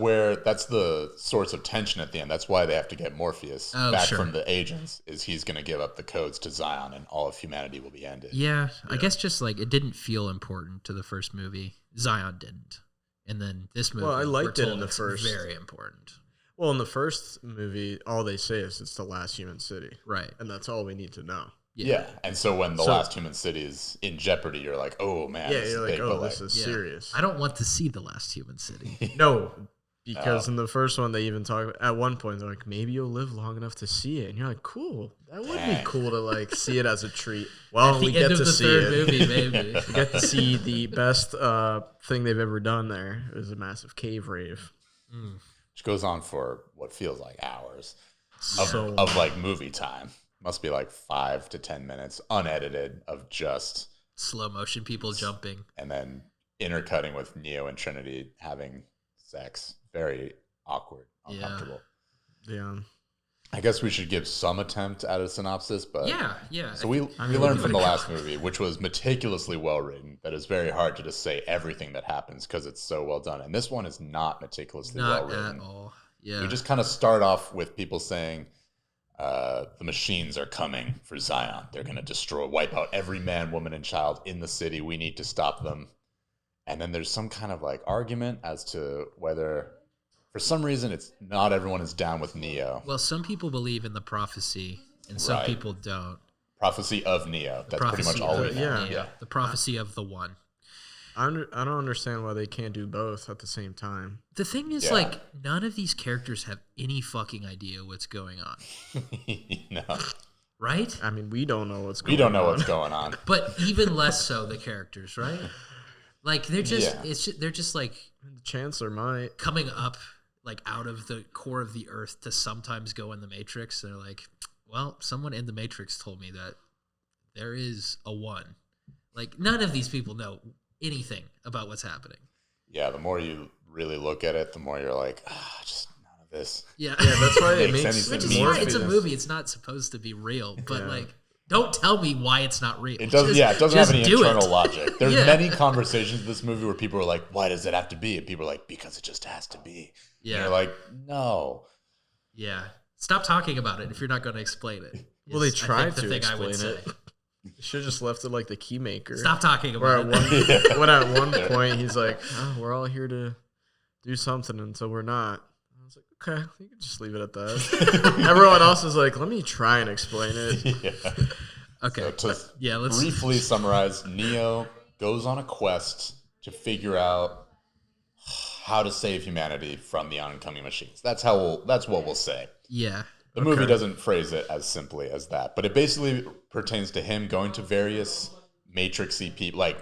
the source of tension at the end. That's why they have to get Morpheus back from the agents. Is he's going to give up the codes to Zion, and all of humanity will be ended. Yeah, I guess just, like, it didn't feel important to the first movie. Zion didn't. And then this movie, Well, I liked we're it in told the it's first. very important. Well, in the first movie, all they say is it's the last human city. Right. And that's all we need to know. Yeah. And so when the last human city is in jeopardy, you're like, oh, man. Yeah, this you're is like, big, oh, but, this is Yeah. serious. I don't want to see the last human city. No, because in the first one, they even talk, at one point, they're like, maybe you'll live long enough to see it. And you're like, cool. That would be cool to, like, see it as a treat. Well, we get to see it. Movie, maybe. We get to see the best thing they've ever done there. It was a massive cave rave. which goes on for what feels like hours So of like movie time. Must be like 5 to 10 minutes unedited of just Slow motion people jumping. and then intercutting with Neo and Trinity having sex. Very awkward, uncomfortable. yeah. I guess we should give some attempt at a synopsis, but Yeah. So we learned from the last movie, which was meticulously well written, that it's very hard to just say everything that happens because it's so well done. And this one is not meticulously well Not written. at all. Yeah. We just kind of start off with people saying the machines are coming for Zion. They're going to wipe out every man, woman, and child in the city. We need to stop them. And then there's some kind of like argument as to whether, for some reason, it's not everyone is down with Neo. Well, some people believe in the prophecy, and some Right. people don't. Prophecy of Neo. That's pretty much Prophecy all we of know. Yeah. The prophecy of the one. I don't understand why they can't do both at the same time. The thing is, Yeah. like, none of these characters have any fucking idea what's going on, No. right? I mean, we don't know what's going on. We don't know what's going on. But even less so the characters, right? Like they're just, Yeah. they're just like The Chancellor might. coming up, like out of the core of the earth to sometimes go in the Matrix. They're like, well, someone in the Matrix told me that there is a one. Like none of these people know anything about what's happening. Yeah, the more you really look at it, the more you're like, just none of this. Yeah, Yeah, that's why it Makes makes any sense. which is More why it's a Morpheus. movie. It's not supposed to be real, but Yeah. like, don't tell me why it's not real. It doesn't. Just- It doesn't have just any do internal it. logic. There's Yeah. many conversations in this movie where people are like, "Why does it have to be?" And people are like, "Because it just has to be." Yeah. And you're like, "No." Yeah. Stop talking about it if you're not going to explain it. Well, they is, I tried think, the to thing I would explain say. it. Should have just left it like the keymaker. Stop talking Where about at it. when at one point he's like, oh, "We're all here to do something until we're not." I was like, okay, you can just leave it at that. Everyone else is like, let me try and explain it. Yeah. Okay. So Let's briefly summarize. Neo goes on a quest to figure out how to save humanity from the oncoming machines. That's what we'll say. Yeah. The movie doesn't phrase it as simply as that, but it basically pertains to him going to various Matrixy people, like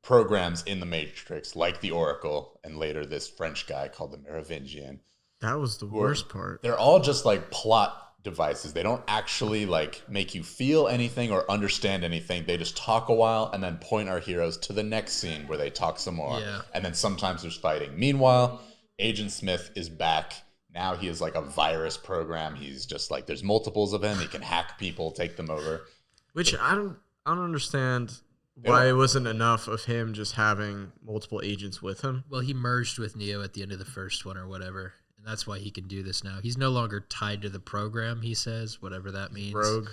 programs in the Matrix, like the Oracle, and later this French guy called the Merovingian. That was the worst part. They're all just like plot devices. They don't actually like make you feel anything or understand anything. They just talk a while and then point our heroes to the next scene where they talk some more. Yeah. And then sometimes there's fighting. Meanwhile, Agent Smith is back. Now he is like a virus program. He's just like, there's multiples of him. He can hack people, take them over. Which I don't understand why it wasn't enough of him just having multiple agents with him. Well, he merged with Neo at the end of the first one or whatever. And that's why he can do this now. He's no longer tied to the program, he says, whatever that means. Rogue.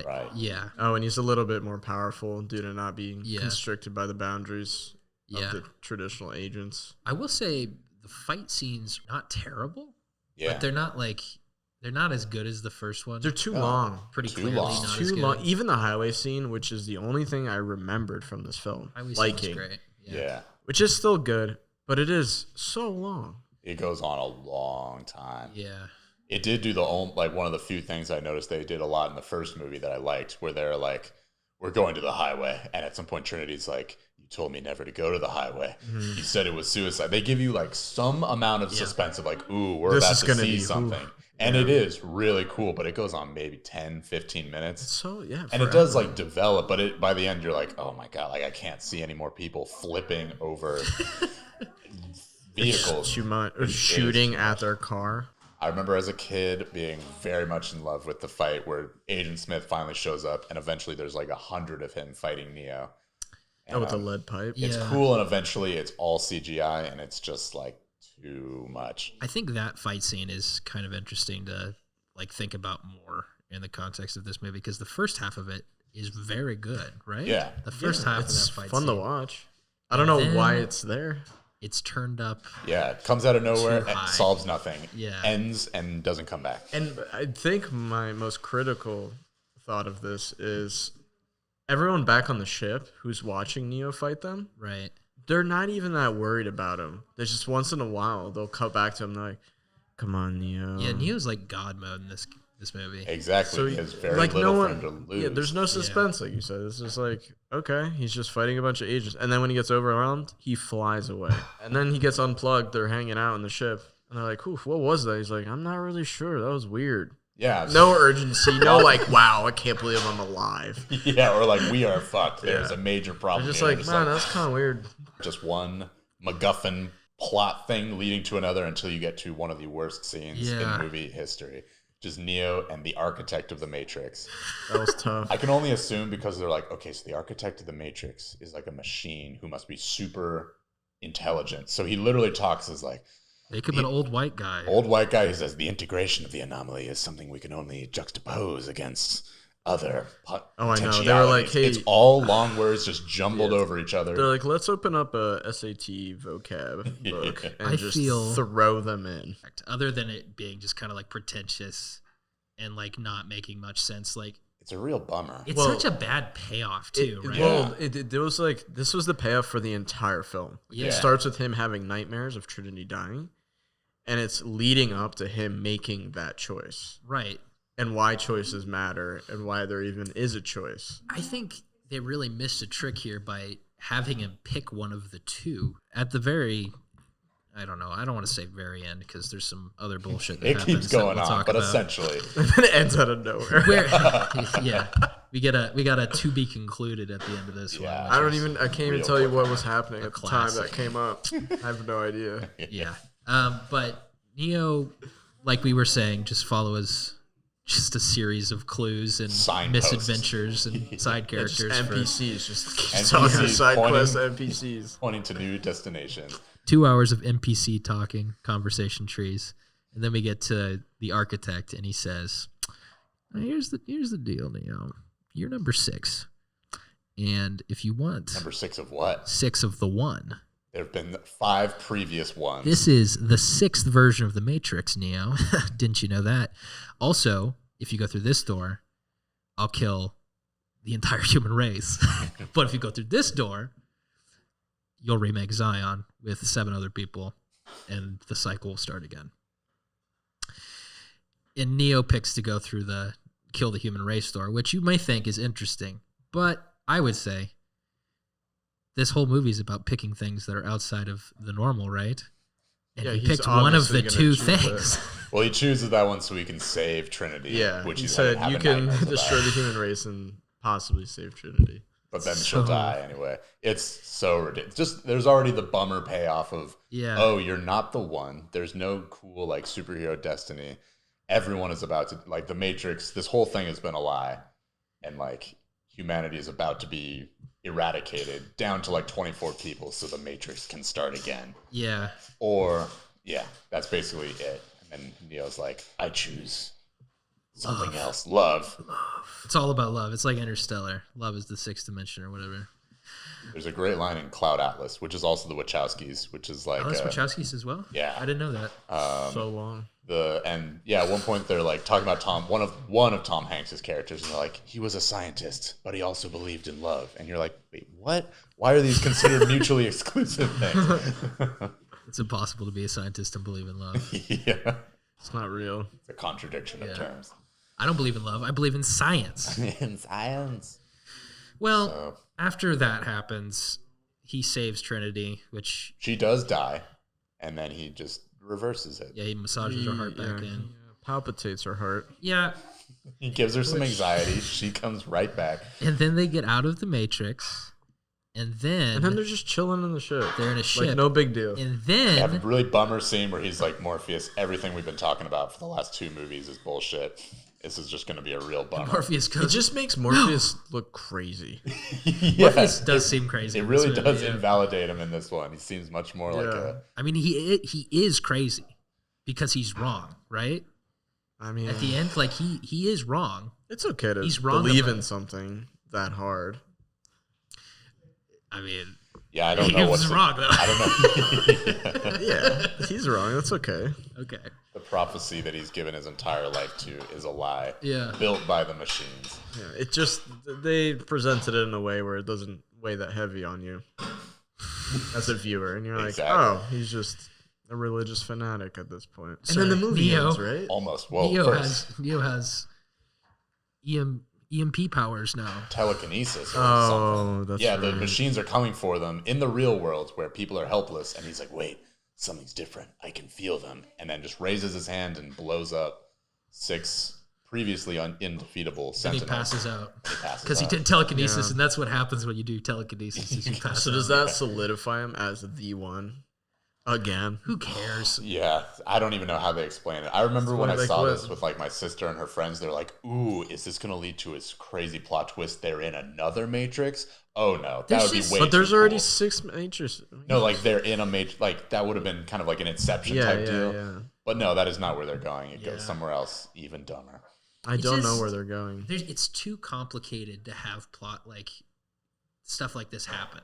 Right. Yeah. Oh, and he's a little bit more powerful due to not being constricted by the boundaries of the traditional agents. I will say the fight scenes are not terrible. Yeah. But they're not as good as the first one. They're too long. Pretty Too clearly long. not Too as good. long. Even the highway scene, which is the only thing I remembered from this film, Highway scene was liking, great. Yeah. which is still good, but it is so long. It goes on a long time. Yeah. It did do one of the few things I noticed they did a lot in the first movie that I liked, where they're like, we're going to the highway. And at some point, Trinity's like, you told me never to go to the highway. Mm-hmm. You said it was suicide. They give you like some amount of suspense of like, ooh, we're This about is to gonna see be something. And it is really cool, but it goes on maybe 10, 15 minutes. So, yeah. And it does like develop, but by the end, you're like, oh my God, like I can't see any more people flipping over vehicles. Shooting at their car. I remember as a kid being very much in love with the fight where Agent Smith finally shows up, and eventually there's like 100 of him fighting Neo. And, with the lead pipe. It's cool, and eventually it's all CGI, and it's just like too much. I think that fight scene is kind of interesting to like think about more in the context of this movie, because the first half of it is very good, right? Yeah. The first half of It's that fight fun scene. to watch. I don't know why it's there. It's turned up. Yeah, it comes out of nowhere Too and high. solves nothing. Yeah. Ends and doesn't come back. And I think my most critical thought of this is everyone back on the ship who's watching Neo fight them, Right. they're not even that worried about him. There's just once in a while they'll cut back to him like, come on, Neo. Yeah, Neo's like God mode in this movie. Exactly. So he has very like little no for him to one, lose. yeah, there's no suspense, like you said. It's just like, okay, he's just fighting a bunch of agents, and then when he gets overwhelmed, he flies away, and then he gets unplugged. They're hanging out in the ship, and they're like, "Oof, what was that?" He's like, "I'm not really sure. That was weird." Yeah. No urgency, no like, "Wow, I can't believe I'm alive." Yeah, or like, we are fucked. There's a major problem. They're just here. like, man, that's kind of weird. Just one MacGuffin plot thing leading to another until you get to one of the worst scenes in movie history. Just Neo and the architect of the Matrix. That was tough. I can only assume because they're like, okay, so the architect of the Matrix is like a machine who must be super intelligent. So he literally talks as like, They could be an old white guy. old white guy who says the integration of the anomaly is something we can only juxtapose against other I know. They were like, hey, it's all long words just jumbled over each other. they're like, let's open up a SAT vocab book and I just feel- throw them in. Other than it being just kind of like pretentious and like not making much sense, like It's a real bummer. it's such a bad payoff too, right? Well, it was like, this was the payoff for the entire film. Yeah. It starts with him having nightmares of Trinity dying, and it's leading up to him making that choice. Right. And why choices matter, and why there even is a choice. I think they really missed a trick here by having him pick one of the two at the very, I don't know, I don't want to say very end because there's some other bullshit that It happens keeps that going we'll on, talk but about. essentially, And then it ends out of nowhere. Yeah, we got a to be concluded at the end of this Yeah. one. I can't even Real tell you quick. what was happening A at the time classic. that came up. I have no idea. Yeah. But Neo, like we were saying, just follows just a series of clues and Signposts. misadventures and side Just characters. for NPCs, just NPCs talking side pointing- quest NPCs. pointing to new destinations. 2 hours of NPC talking, conversation trees, and then we get to the architect, and he says, "Here's the deal, Neo. You're number 6, and if you want Number 6 of what? 6 of the one, There have been 5 previous ones. This is the 6th version of the Matrix, Neo. Didn't you know that? Also, if you go through this door, I'll kill the entire human race. But if you go through this door, you'll remake Zion with 7 other people, and the cycle will start again. And Neo picks to go through the kill the human race door, which you may think is interesting, but I would say this whole movie is about picking things that are outside of the normal, right? And he picked one of the 2 things. Well, he chooses that one so he can save Trinity. Yeah, which he he's said like, you can destroy the human race and possibly save Trinity. But then she'll die anyway. It's so ridiculous. Just there's already the bummer payoff of, oh, you're not the one. There's no cool like superhero destiny. Everyone is about to, like, the Matrix, this whole thing has been a lie. And like humanity is about to be eradicated down to like 24 people so the Matrix can start again. Yeah. Or yeah, that's basically it. And then Neo's like, I choose something else. Love. It's all about love. It's like Interstellar. Love is the 6th dimension or whatever. There's a great line in Cloud Atlas, which is also the Wachowskis, which is like that's Wachowskis as well? Yeah. I didn't know that. So long. At one point they're like talking about one of Tom Hanks's characters, and they're like, he was a scientist, but he also believed in love. And you're like, wait, what? Why are these considered mutually exclusive things? It's impossible to be a scientist and believe in love. Yeah. It's not real. It's a contradiction of terms. I don't believe in love. I believe in science. In science. Well, after that happens, he saves Trinity, which she does die, and then he just reverses it. Yeah, he massages her heart back in. Yeah. Palpitates her heart. Yeah. He gives her some anxiety. She comes right back. And then they get out of the Matrix. And then they're just chilling in the ship. They're in a ship. Like, no big deal. And then they have a really bummer scene where he's like, Morpheus, everything we've been talking about for the last 2 movies is bullshit. This is just going to be a real bummer. Morpheus goes, it just makes Morpheus look crazy. Yeah, Morpheus does seem crazy. It really does invalidate him in this one. He seems much more like a... I mean, he is crazy because he's wrong, right? I mean... At the end, like, he is wrong. It's okay to he's wrong believe in something that hard. I mean... Yeah, I don't know what's wrong, though. I don't know. Yeah, he's wrong. That's okay. Okay. The prophecy that he's given his entire life to is a lie. Yeah. Built by the machines. Yeah, it just, they presented it in a way where it doesn't weigh that heavy on you as a viewer. And you're like, oh, he's just a religious fanatic at this point. And then the movie ends, right? Almost. Well, Neo has EMP powers now. Telekinesis. Or that's yeah, right. the machines are coming for them in the real world where people are helpless. And he's like, wait, something's different. I can feel them. And then just raises his hand and blows up 6 previously undefeatable sentinels. And he passes out. Because he did telekinesis, and that's what happens when you do telekinesis. Is you pass so does that solidify him as the one? Again, who cares? Yeah, I don't even know how they explain it. I remember when I saw this with like my sister and her friends. They're like, "Ooh, is this going to lead to a crazy plot twist? They're in another Matrix? Oh no, that would be way. But there's already 6 Matrix. No, like they're in a Matrix. Like that would have been kind of like an Inception type deal. Yeah. But no, that is not where they're going. It goes somewhere else, even dumber. I don't know where they're going. It's too complicated to have plot like stuff like this happen.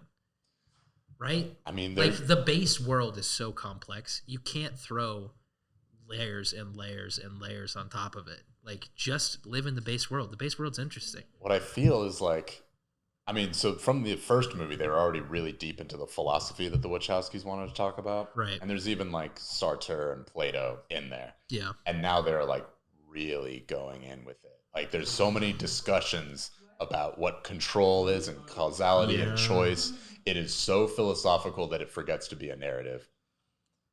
Right? I mean, like the base world is so complex. You can't throw layers and layers and layers on top of it. Like, just live in the base world. The base world's interesting. What I feel is like, I mean, so from the first movie, they were already really deep into the philosophy that the Wachowskis wanted to talk about. Right. And there's even like Sartre and Plato in there. Yeah. And now they're like really going in with it. Like, there's so many discussions about what control is and causality and choice. It is so philosophical that it forgets to be a narrative.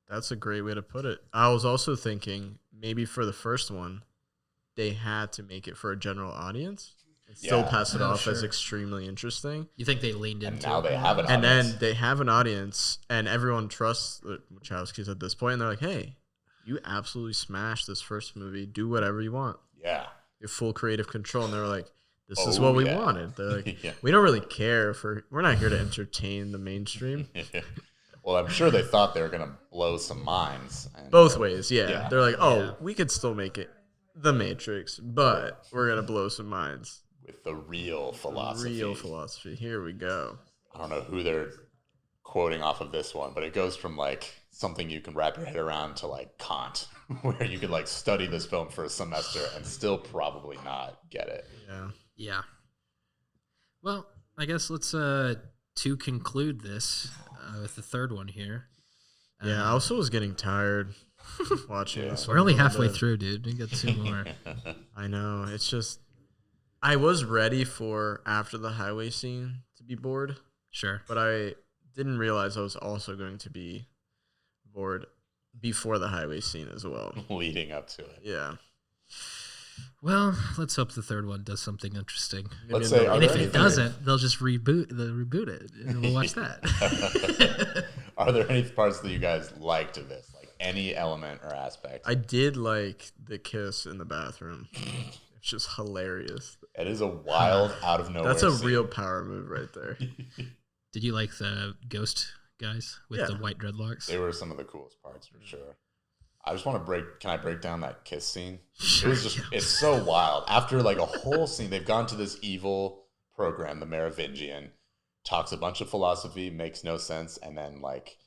That's a great way to put it. I was also thinking maybe for the first one, they had to make it for a general audience and still pass it off as extremely interesting. You think they leaned into it? And now they have an audience. And then they have an audience, and everyone trusts the Wachowskis at this point, and they're like, hey, you absolutely smashed this first movie. Do whatever you want. Yeah. You have full creative control. And they were like, this is what we wanted. They're like, we don't really care we're not here to entertain the mainstream. Well, I'm sure they thought they were going to blow some minds. Both ways, yeah. They're like, we could still make it The Matrix, but we're going to blow some minds. With the real philosophy. Here we go. I don't know who their quoting off of this one, but it goes from like something you can wrap your head around to like Kant, where you could like study this film for a semester and still probably not get it. Yeah. Well, I guess let's to conclude this with the third one here. Yeah, I also was getting tired watching this. We're only halfway through, dude. We got 2 more. I know. It's just, I was ready for after the highway scene to be bored. Sure. But I didn't realize I was also going to be bored before the highway scene as well. Leading up to it. Yeah. Well, let's hope the third one does something interesting. Let's say, and if it doesn't, they'll just reboot it, and we'll watch that. Are there any parts that you guys liked of this? Like any element or aspect? I did like the kiss in the bathroom. It's just hilarious. It is a wild, out of nowhere That's a scene. real power move right there. Did you like the ghost guys with the white dreadlocks? They were some of the coolest parts for sure. I just want to can I break down that kiss scene? Sure, It was just, it's so wild. After like a whole scene, they've gone to this evil program, the Merovingian, talks a bunch of philosophy, makes no sense, and then like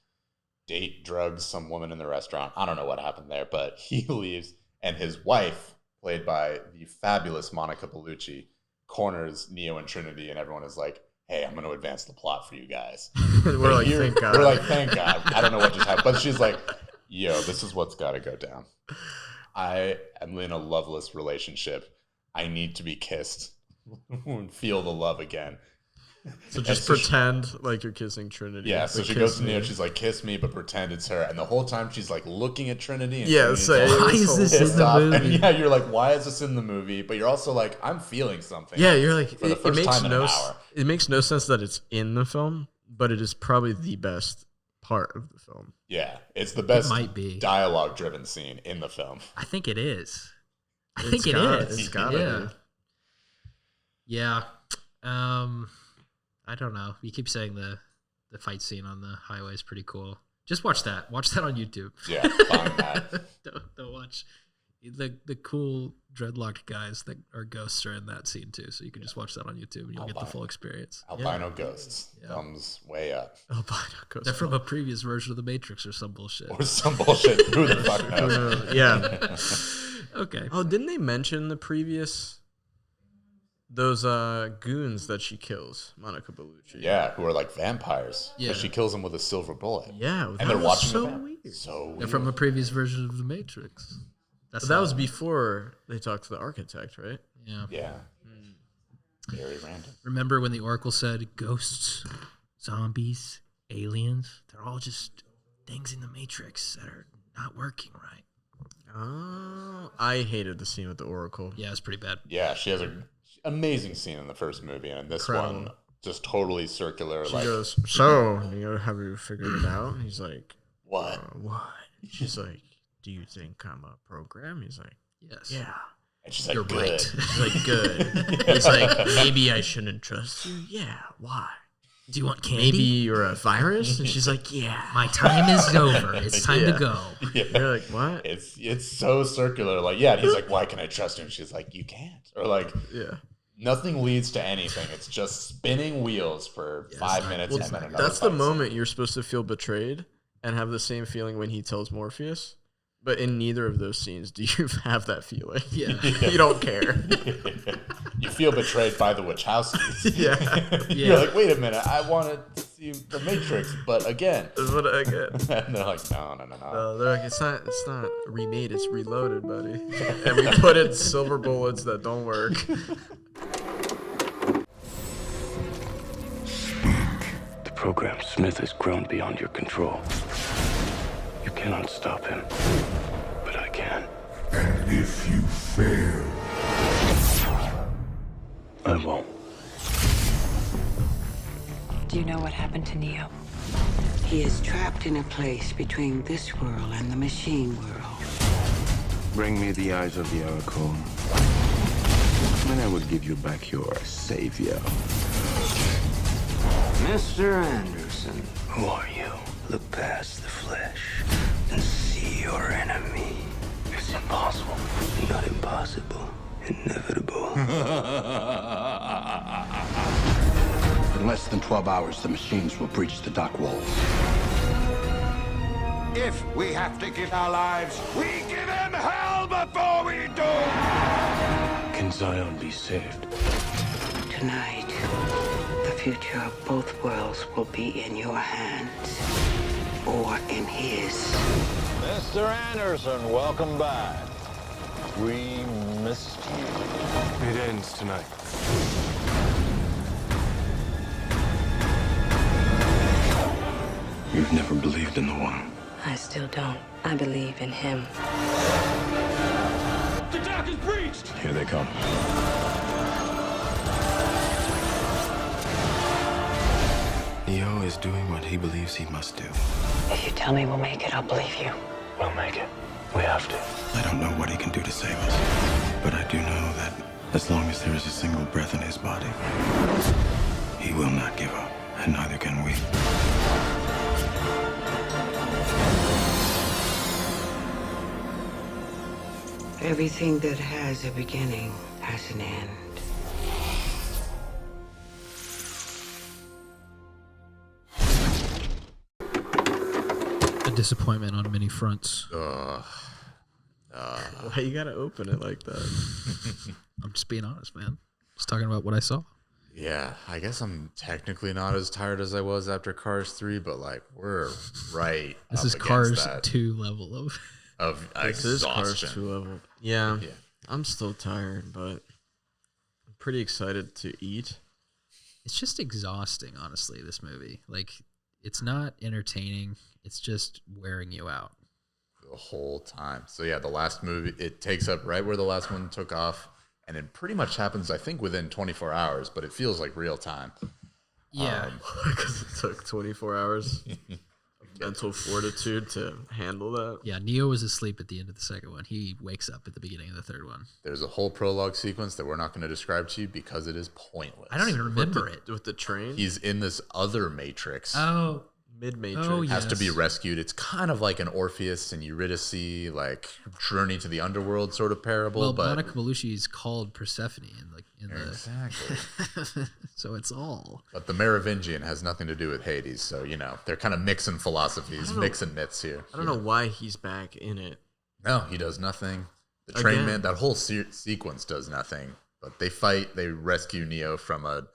drugs some woman in the restaurant. I don't know what happened there, but he leaves, and his wife, played by the fabulous Monica Bellucci, corners Neo and Trinity, and everyone is like, hey, I'm going to advance the plot for you guys. We're like, thank God. We're like, thank God. I don't know what just happened. But she's like, yo, this is what's got to go down. I am in a loveless relationship. I need to be kissed and feel the love again. So just pretend like you're kissing Trinity. Yeah, so she goes to Neo, she's like, kiss me, but pretend it's her. And the whole time she's like looking at Trinity. And why is this in the movie? And yeah, you're like, why is this in the movie? But you're also like, I'm feeling something. Yeah, you're like, for the first time in an hour. It makes no sense that it's in the film, but it is probably the best part of the film. Yeah, it's the best might be dialogue-driven scene in the film. I think it is. It's gotta be. Yeah. I don't know. You keep saying the fight scene on the highway is pretty cool. Just watch that. Watch that on YouTube. Yeah, find that. don't watch the cool dreadlocked guys that are ghosts are in that scene too. So you can just watch that on YouTube and you'll get the full experience. Albino ghosts. Thumbs way up. Albino ghosts. They're from a previous version of the Matrix or some bullshit. Or some bullshit. Who the fuck knows? Yeah. Okay. Oh, didn't they mention the previous those goons that she kills, Monica Bellucci? Yeah, who are like vampires. Yeah. She kills them with a silver bullet. Yeah, and they're watching so them. weird. So weird. They're from a previous version of the Matrix. But that was before they talked to the architect, right? Yeah. Yeah. Very random. Remember when the Oracle said ghosts, zombies, aliens, they're all just things in the Matrix that are not working right. Oh, I hated the scene with the Oracle. Yeah, it's pretty bad. Yeah, she has an amazing scene in the first movie, and in this one, just totally circular. She goes, so, have you figured it out? And he's like, what? What? She's like, do you think I'm a program? He's like, yes. Yeah. And she's like, You're good. right. He's like, good. He's like, maybe I shouldn't trust you. Yeah, why? Do you want candy? Maybe you're a virus? And she's like, yeah. My time is over. It's time to go. Yeah. You're like, what? It's so circular. Like, yeah. And he's like, why can I trust you? And she's like, you can't. Or like, yeah. Nothing leads to anything. It's just spinning wheels for 5 minutes and then another. That's the moment you're supposed to feel betrayed and have the same feeling when he tells Morpheus. But in neither of those scenes do you have that feeling. Yeah. You don't care. You feel betrayed by the Wachowskis. Yeah. You're like, wait a minute, I wanted to see The Matrix, but again. And they're like, no. They're like, it's not remade, it's reloaded, buddy. And we put in silver bullets that don't work. The program Smith has grown beyond your control. You cannot stop him, but I can. And if you fail, I won't. Do you know what happened to Neo? He is trapped in a place between this world and the machine world. Bring me the eyes of the Oracle, and I will give you back your savior. Mr. Anderson. Who are you? Look past the flesh and see your enemy. It's impossible. Not impossible. Inevitable. In less than 12 hours, the machines will breach the dock walls. If we have to give our lives, we give him hell before we do! Can Zion be saved? Tonight, the future of both worlds will be in your hands or in his. Mr. Anderson, welcome back. We missed you. It ends tonight. You've never believed in the One. I still don't. I believe in him. The dock is breached! Here they come. Neo is doing what he believes he must do. If you tell me we'll make it, I'll believe you. We'll make it. We have to. I don't know what he can do to save us, but I do know that as long as there is a single breath in his body, he will not give up, and neither can we. Everything that has a beginning has an end. A disappointment on many fronts. Why you gotta open it like that? I'm just being honest, man. Just talking about what I saw. Yeah, I guess I'm technically not as tired as I was after Cars 3, but like we're right. This up is against Cars that 2 level of This is Cars exhaustion. 2 level. Yeah, I'm still tired, but I'm pretty excited to eat. It's just exhausting, honestly, this movie. Like, it's not entertaining. It's just wearing you out. The whole time. So yeah, the last movie, it takes up right where the last one took off, and it pretty much happens, I think, within 24 hours, but it feels like real time. Yeah. Because it took 24 hours of mental fortitude to handle that. Yeah, Neo was asleep at the end of the second one. He wakes up at the beginning of the third one. There's a whole prologue sequence that we're not going to describe to you because it is pointless. I don't even remember it. With the train? He's in this other Matrix. Oh. Mid-Matrix. Oh, Has to be yes. rescued. It's kind of like an Orpheus and Eurydice, like journey to the underworld sort of parable. Well, but Monica Bellucci is called Persephone in exactly. So it's all. But the Merovingian has nothing to do with Hades, so you know they're kind of mixing philosophies, mixing myths here. I don't know why he's back in it. No, he does nothing. The train Again. man, that whole sequence does nothing. But they fight, they rescue Neo from a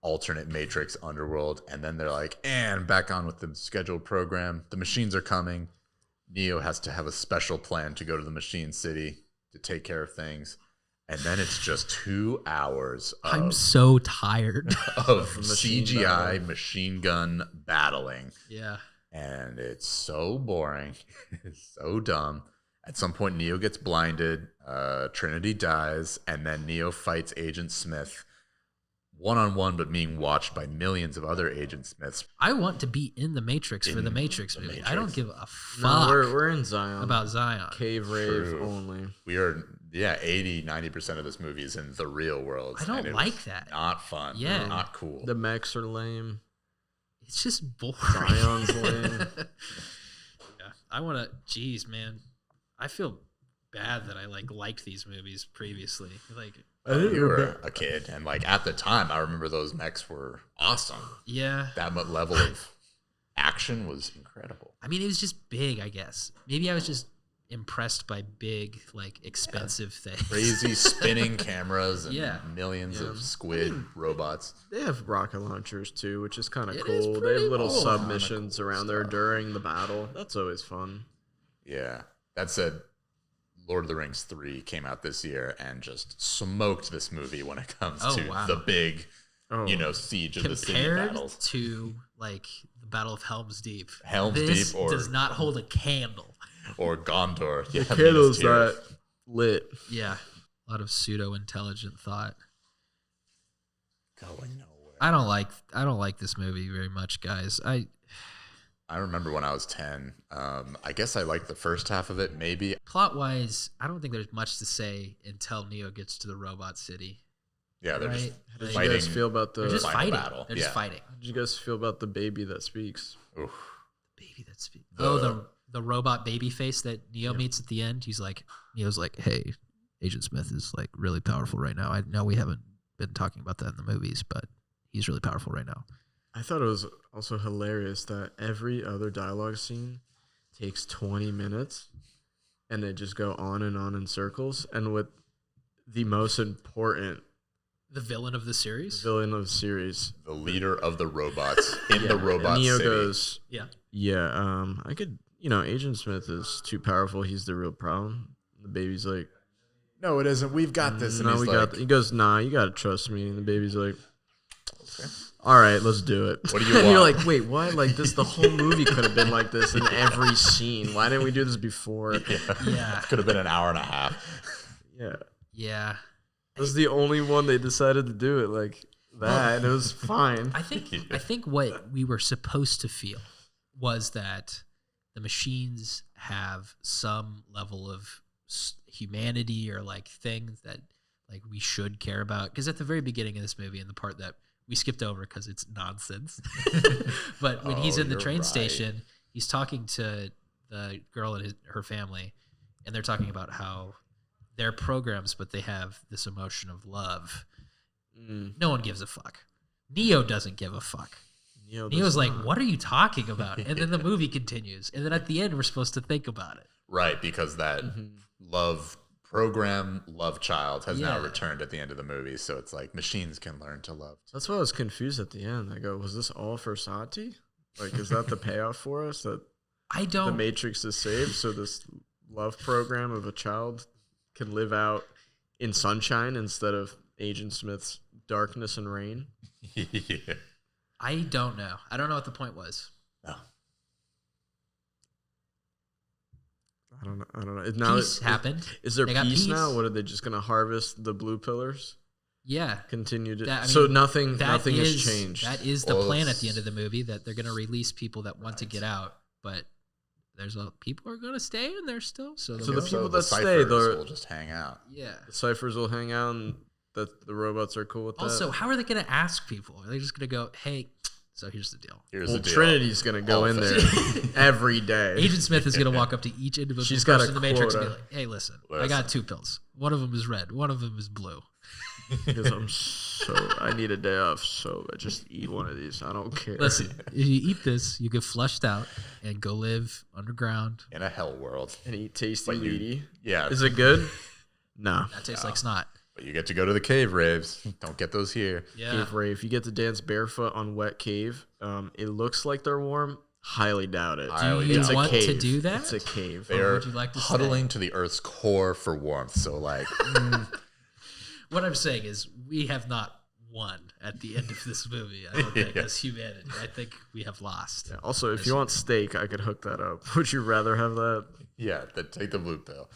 alternate Matrix underworld, and then they're like, and back on with the scheduled program. The machines are coming. Neo has to have a special plan to go to the machine city to take care of things. And then it's just 2 hours of, I'm so tired of Machine CGI battle. machine gun battling. Yeah. And it's so boring. It's so dumb. At some point, Neo gets blinded. Trinity dies. And then Neo fights Agent Smith one-on-one, but being watched by millions of other Agent Smiths. I want to be in the Matrix for the Matrix movie. Matrix. I don't give a fuck No, we're in Zion. about Zion. Cave rave True. only. We are, 80-90% of this movie is in the real world. I don't and it like was that. Not fun. Yeah. Not cool. The mechs are lame. It's just boring. Zion's lame. Yeah. I want to, geez, man. I feel bad that I liked these movies previously. Like, You were a kid, and like at the time, I remember those mechs were awesome. yeah. That level of action was incredible. I mean, it was just big, I guess. Maybe I was just impressed by big, like, expensive things. Crazy spinning cameras and Yeah. millions of squid robots. They have rocket launchers too, which is kind of It is cool. They pretty have little cool. submissions Kinda cool around there stuff. during the battle. That's always fun. Yeah. That said, Lord of the Rings 3 came out this year and just smoked this movie when it comes Oh, to wow. the big, Oh. siege of the city Compared battles. to, like, the Battle of Helm's Deep. Helm's this Deep or- does not hold a candle. Or Gondor. The Yeah, candle's Minas Tirith. that lit. Yeah. A lot of pseudo-intelligent thought. Going nowhere. I don't like this movie very much, guys. I remember when I was 10. I guess I liked the first half of it, maybe. Plot-wise, I don't think there's much to say until Neo gets to the robot city. Yeah, they're just Right? How did fighting. you guys feel about the They're just final fighting. battle. They're just Yeah. fighting. How did you guys feel about the baby that speaks? Oof. Baby that speaks. The- The robot baby face that Neo meets at the end. Neo's like, hey, Agent Smith is like really powerful right now. I know we haven't been talking about that in the movies, but he's really powerful right now. I thought it was also hilarious that every other dialogue scene takes 20 minutes and they just go on in circles. And with the most important The villain of the series? The leader of the robots in the robot Neo city. goes, yeah, I could, Agent Smith is too powerful. He's the real problem. The baby's like, no, it isn't. We've got this. And no, he's we like, got. He goes, nah, you gotta trust me. And the baby's like, okay. All right, let's do it. What do you and want? you're like, wait, what? Like this, the whole movie could have been like this in every scene. Why didn't we do this before? Yeah. Could have been an hour and a half. Yeah. Yeah. It was the only one they decided to do it like that, and it was fine. I think what we were supposed to feel was that the machines have some level of humanity or like things that like we should care about. Because at the very beginning of this movie, and the part that we skipped over because it's nonsense, but when he's in the train station, he's talking to the girl and her family, and they're talking about how they're programs, but they have this emotion of love. No one gives a fuck. Neo doesn't give a fuck. Neo's like, what are you talking about? And then the movie continues. And then at the end, we're supposed to think about it. Right, because that love program, love child, has now returned at the end of the movie. So it's like machines can learn to love. That's why I was confused at the end. I go, was this all for Sati? Like, is that the payoff for us? That the Matrix is saved, so this love program of a child can live out in sunshine instead of Agent Smith's darkness and rain? Yeah. I don't know. I don't know what the point was. No. I don't know. Now peace happened. Is there peace now? What are they just going to harvest the blue pillars? Yeah. Continue to. That, so nothing has changed. That is the plan at the end of the movie, that they're going to release people that want to get out, but people are going to stay in there still. So the people that stay, will just hang out. Yeah. The ciphers will hang out, and the robots are cool with that. Also, how are they going to ask people? Are they just going to go, hey, so here's the deal. Trinity's going to go in there every day. Agent Smith is going to walk up to each individual person in the Matrix and be like, hey, listen, I got 2 pills. One of them is red. One of them is blue. Because I need a day off, so I just eat one of these. I don't care. Listen, if you eat this, you get flushed out and go live underground. In a hell world. And eat tasty weedy. Yeah. Is it good? No. That tastes like snot. But you get to go to the cave raves. Don't get those here. Yeah. Cave rave. You get to dance barefoot on wet cave. It looks like they're warm. Highly doubt it. Do you want to do that? It's a cave. They are would you like to huddling to the Earth's core for warmth. So like... What I'm saying is we have not won at the end of this movie, I don't think, as humanity. I think we have lost. Yeah, also, if you want steak, I could hook that up. Would you rather have that? Yeah, then take the blue pill.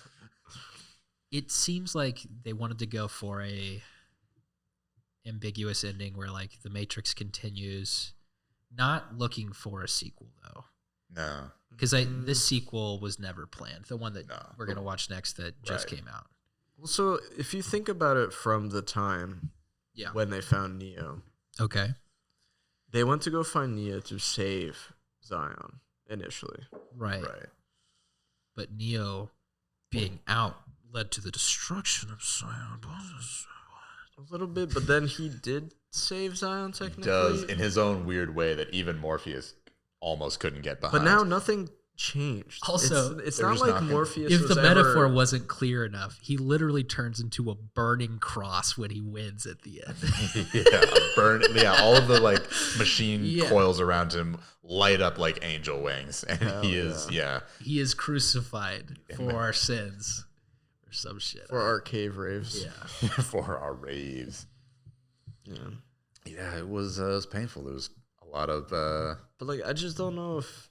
It seems like they wanted to go for a ambiguous ending where like the Matrix continues, not looking for a sequel though. No. Because this sequel was never planned. The one that we're going to watch next that just came out. Well, so if you think about it from the time when they found Neo. Okay. They went to go find Neo to save Zion initially. Right. But Neo being out led to the destruction of Zion. A little bit, but then he did save Zion technically. He does, in his own weird way that even Morpheus almost couldn't get behind. But now nothing changed. Also, it's not like Morpheus if was the metaphor wasn't clear enough, he literally turns into a burning cross when he wins at the end. All of the like machine coils around him light up like angel wings, and he is crucified for our sins or some shit. For our cave raves. For our raves. It was painful. There was a lot of but like I just don't know if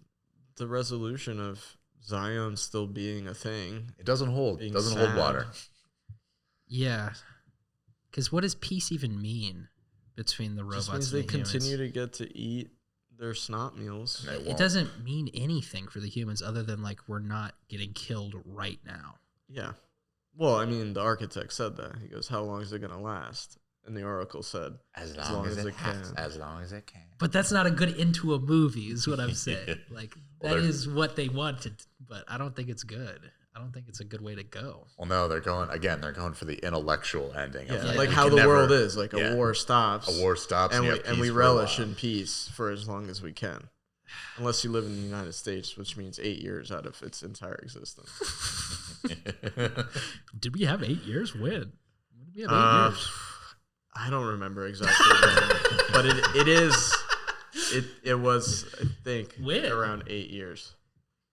the resolution of Zion still being a thing. It doesn't hold. It doesn't hold water. Yeah. Because what does peace even mean between the robots and the humans? They continue to get to eat their snot meals. It doesn't mean anything for the humans other than like we're not getting killed right now. Yeah. Well, I mean, the architect said that. He goes, how long is it going to last? And the Oracle said, as long as it can. As long as it can. But that's not a good end to a movie, is what I'm saying. Like, that is what they wanted, but I don't think it's good. I don't think it's a good way to go. Well, no, they're going for the intellectual ending. Yeah, Of like how the world is. Like yeah. a war stops. A war stops, and we relish in peace for as long as we can. Unless you live in the United States, which means 8 years out of its entire existence. Did we have 8 years? When did we have 8 years? I don't remember exactly when, but it was, I think, around 8 years.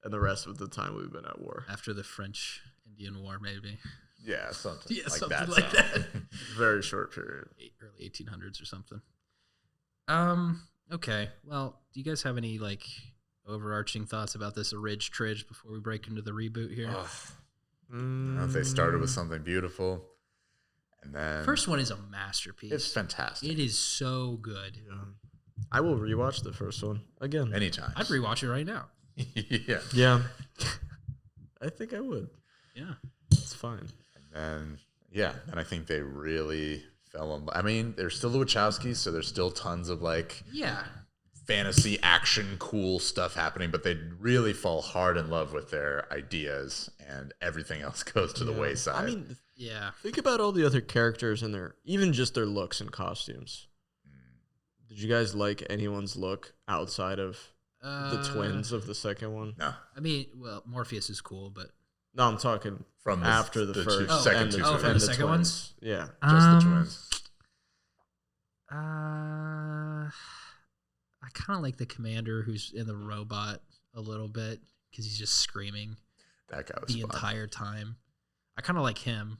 And the rest of the time we've been at war. After the French-Indian War, maybe. Yeah, something like that. Very short period. Early 1800s or something. Okay. Well, do you guys have any like overarching thoughts about this Ridge Tridge before we break into the reboot here? I don't know if they started with something beautiful, and then first one is a masterpiece. It's fantastic. It is so good. Yeah. I will rewatch the first one again anytime. I'd rewatch it right now. Yeah. I think I would. Yeah. It's fine. And I think they really fell in love. I mean, they're still the Wachowskis, so there's still tons of like fantasy action cool stuff happening, but they really fall hard in love with their ideas, and everything else goes to the wayside. I mean, think about all the other characters and even just their looks and costumes. Did you guys like anyone's look outside of the twins of the second one? No. I mean, well, Morpheus is cool, but no, I'm talking from after the first, second two. From the second ones. Yeah, just the twins. I kind of like the commander who's in the robot a little bit because he's just screaming that guy was the fun. entire time. I kind of like him,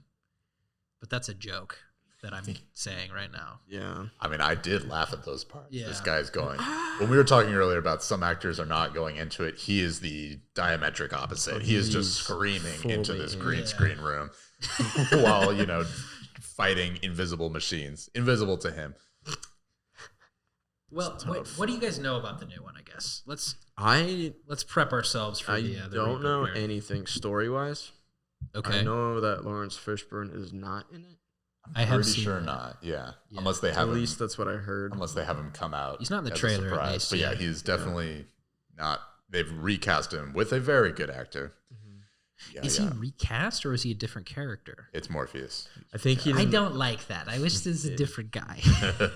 but that's a joke that I'm saying right now. Yeah. I mean, I did laugh at those parts. Yeah. This guy's going. When we were talking earlier about some actors are not going into it, he is the diametric opposite. He is just screaming into this green screen room while, fighting invisible machines. Invisible to him. Well, what do you guys know about the new one, I guess? Let's prep ourselves for the I don't know here. anything story-wise. Okay. I know that Lawrence Fishburne is not in it. I have pretty sure that. not. Yeah. Unless they have At least that's what I heard. Unless they have him come out. He's not in the as a trailer, at surprise. least, But yeah. he's definitely not. They've recast him with a very good actor. Yeah, Is he recast or is he a different character? It's Morpheus. I think he. I don't like that. I wish this was a different guy.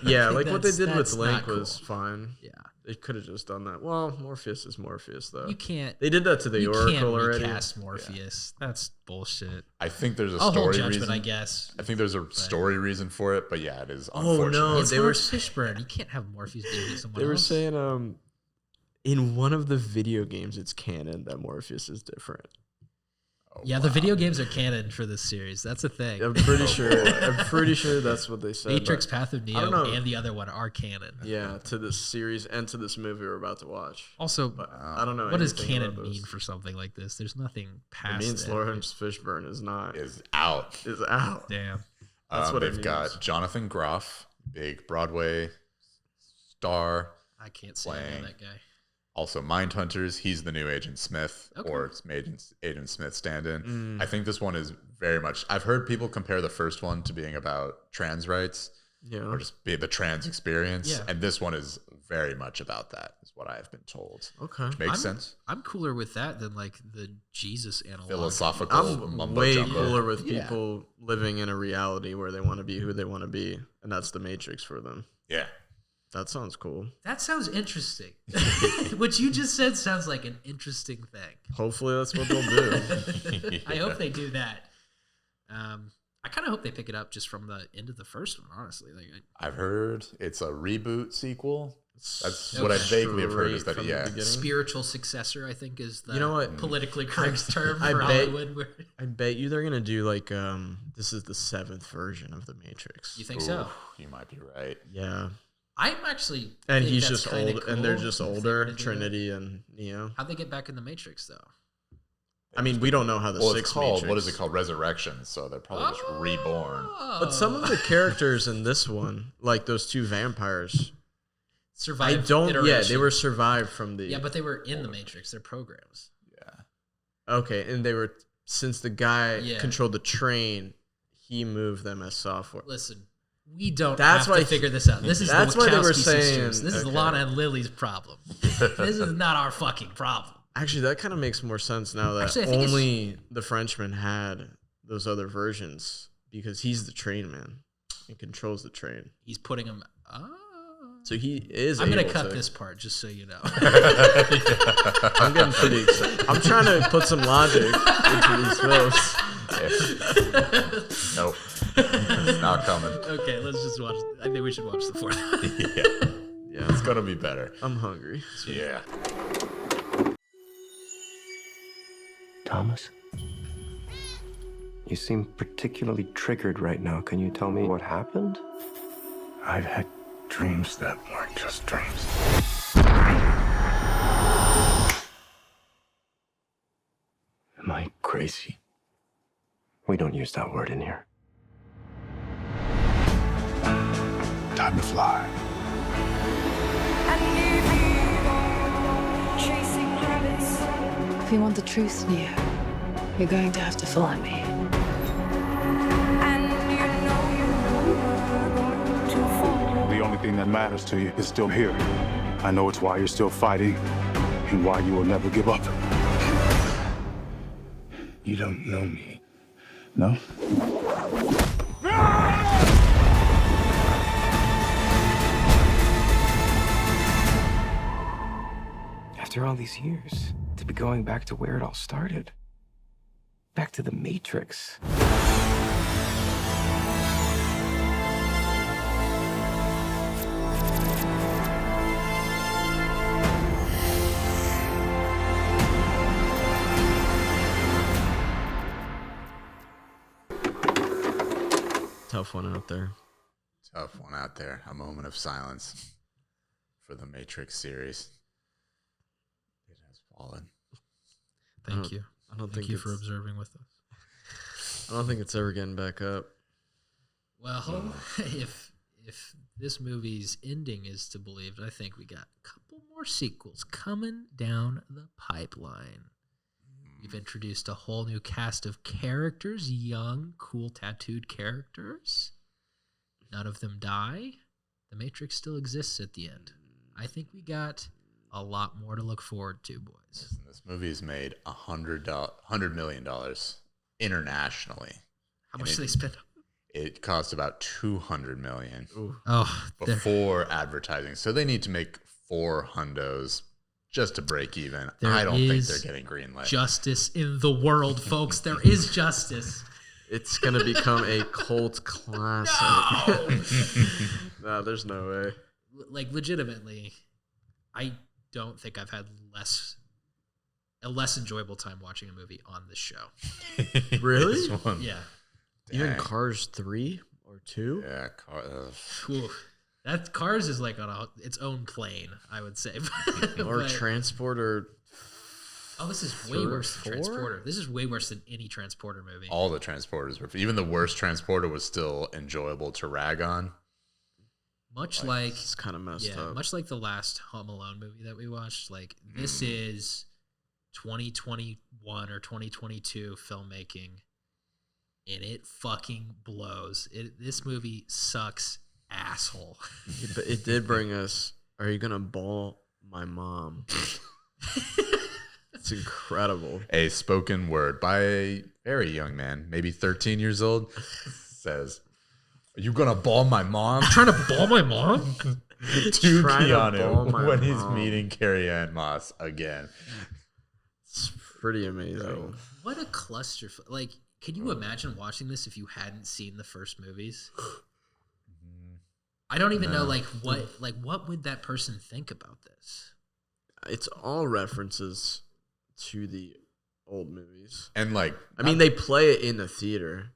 Yeah, like what they did with that's Link not was fine. Yeah. They could have just done that. Well, Morpheus is Morpheus, though. You can't. They did that to the you Oracle can't already. recast Morpheus. That's bullshit. I think there's a I'll story hold judgment, reason. I guess. I think there's a story reason for it, but yeah, it is Oh, unfortunate. no. It's they were Lawrence Fishburne. You can't have Morpheus dating someone They were else. saying in one of the video games, it's canon that Morpheus is different. Yeah, the video games are canon for this series. That's a thing. I'm pretty sure. I'm pretty sure that's what they said. Matrix but Path of I don't Neo know. and the other one are canon. Yeah, to this series and to this movie we're about to watch. Also, But I don't know. what does anything canon about mean this. for something like this? There's nothing It past means it. Lawrence Fishburne is out. Is out. Damn. That's what it they've means. got Jonathan Groff, big Broadway star. I can't say I know playing. that guy. Also, Mindhunters. He's the new Agent Smith, Okay. or it's Agent Smith stand-in. I think this one is very much. I've heard people compare the first one to being about trans rights, or just be the trans experience, Yeah. and this one is very much about that. Is what I have been told. Okay. Which makes sense. I'm cooler with that than like the Jesus analog. Philosophical I'm mumbo way jumbo. cooler with people living in a reality where they want to be who they want to be, and that's the Matrix for them. Yeah. That sounds cool. That sounds interesting. What you just said sounds like an interesting thing. Hopefully that's what they'll do. I hope they do that. I kind of hope they pick it up just from the end of the first one, honestly. Like, I've heard it's a reboot sequel. That's Okay. what I vaguely have heard is Straight that from the beginning. spiritual successor, I think, is the You know what? politically correct term I for bet- Hollywood. Where I bet you they're gonna do like this is the 7th version of the Matrix. you think so? Ooh, you might be right. Yeah. I'm actually. And think he's that's just kinda old, and they're cool just if they were older. to do that. Trinity and Neo. How'd they get back in the Matrix, though? I mean, we don't know how the Well, 6th it's called. Matrix. What is it called? Resurrection. So they're probably just reborn. But some of the characters in this one, like those two vampires, Survived. I don't. Yeah, they iteration. were survived from the. Yeah, but they were in the Matrix. They're programs. Okay, and they were since the guy Yeah. controlled the train, he moved them as software. Listen, we don't That's have why to figure this out. This is that's the why they Wachowski were saying- sisters. This is okay. Lana and Lily's problem. This is not our fucking problem. Actually, that kind of makes more sense now that Actually, I think only the Frenchman had those other versions because he's the train man and controls the train. He's putting him. So he is. I'm gonna able cut to- this part just so you know. I'm getting pretty excited. I'm trying to put some logic into these films. Nope. It's not coming. Okay, let's just watch. I think we should watch the fourth one. Yeah, it's gonna be better. I'm hungry. Yeah. Thomas? You seem particularly triggered right now. Can you tell me what happened? I've had dreams that weren't just dreams. Am I crazy? We don't use that word in here. Time to fly. If you want the truth, Neo, you're going to have to fly me. The only thing that matters to you is still here. I know it's why you're still fighting and why you will never give up. You don't know me, no? After all these years, to be going back to where it all started. Back to the Matrix. Tough one out there. Tough one out there. A moment of silence for the Matrix series. It has fallen. Thank you. I don't Thank think you for observing with us. I don't think it's ever getting back up. Well, if this movie's ending is to believed, I think we got a couple more sequels coming down the pipeline. We've introduced a whole new cast of characters, young, cool, tattooed characters. None of them die. The Matrix still exists at the end. I think we got a lot more to look forward to, boys. Listen, this movie's made $100 million internationally. How much did they spend? It cost about $200 million before advertising. So they need to make 4 hundos just to break even. I don't think they're getting greenlit. Justice in the world, folks. There is justice. It's going to become a cult classic. No, there's no way. Like, legitimately, I don't think I've had a less enjoyable time watching a movie on this show. Really? Yeah. Even Dang. Cars 3 or 2? Yeah, That Cars is like on its own plane, I would say. Or But- Transporter. Oh, this is way worse than Transporter. This is way worse than any Transporter movie. All the Transporters were. Even the worst Transporter was still enjoyable to rag on. Much like It's kind of messed up. much like the last Home Alone movie that we watched. Like this is 2021 or 2022 filmmaking, and it fucking blows. This movie sucks, asshole. But it did bring us. Are you gonna ball my mom? It's incredible. A spoken word by a very young man, maybe 13 years old, says, "Are you gonna ball my mom?" Trying to ball my mom? To Trying to ball Keanu my when he's mom. meeting Carrie Ann Moss again. It's pretty amazing. What a cluster! Like, can you imagine watching this if you hadn't seen the first movies? I don't even know what would that person think about this? It's all references to the old movies. And like, I mean, they play it in the theater.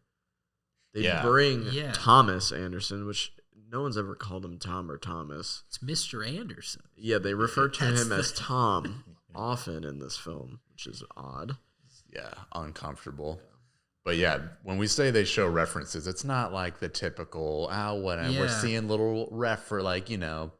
They Yeah. bring Yeah. Thomas Anderson, which no one's ever called him Tom or Thomas. It's Mr. Anderson. Yeah, they refer to That's him as Tom often in this film, which is odd. yeah, uncomfortable. But yeah, when we say they show references, it's not like the typical, whatever. We're Yeah. seeing little ref for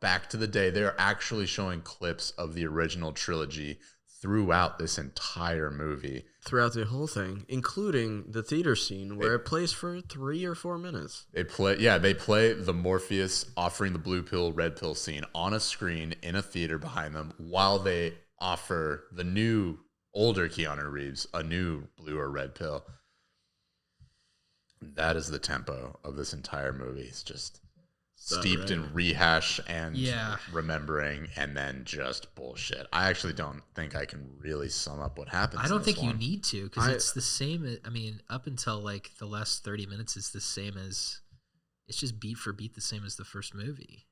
back to the day. They're actually showing clips of the original trilogy throughout this entire movie. Throughout the whole thing, including the theater scene where it plays for 3 or 4 minutes. They play the Morpheus offering the blue pill, red pill scene on a screen in a theater behind them while they offer the new older Keanu Reeves a new blue or red pill. That is the tempo of this entire movie. It's just steeped in rehash and remembering, and then just bullshit. I actually don't think I can really sum up what happens. I don't think you need to, because it's the same. I mean, up until like the last 30 minutes, it's the same as, it's just beat for beat the same as the first movie.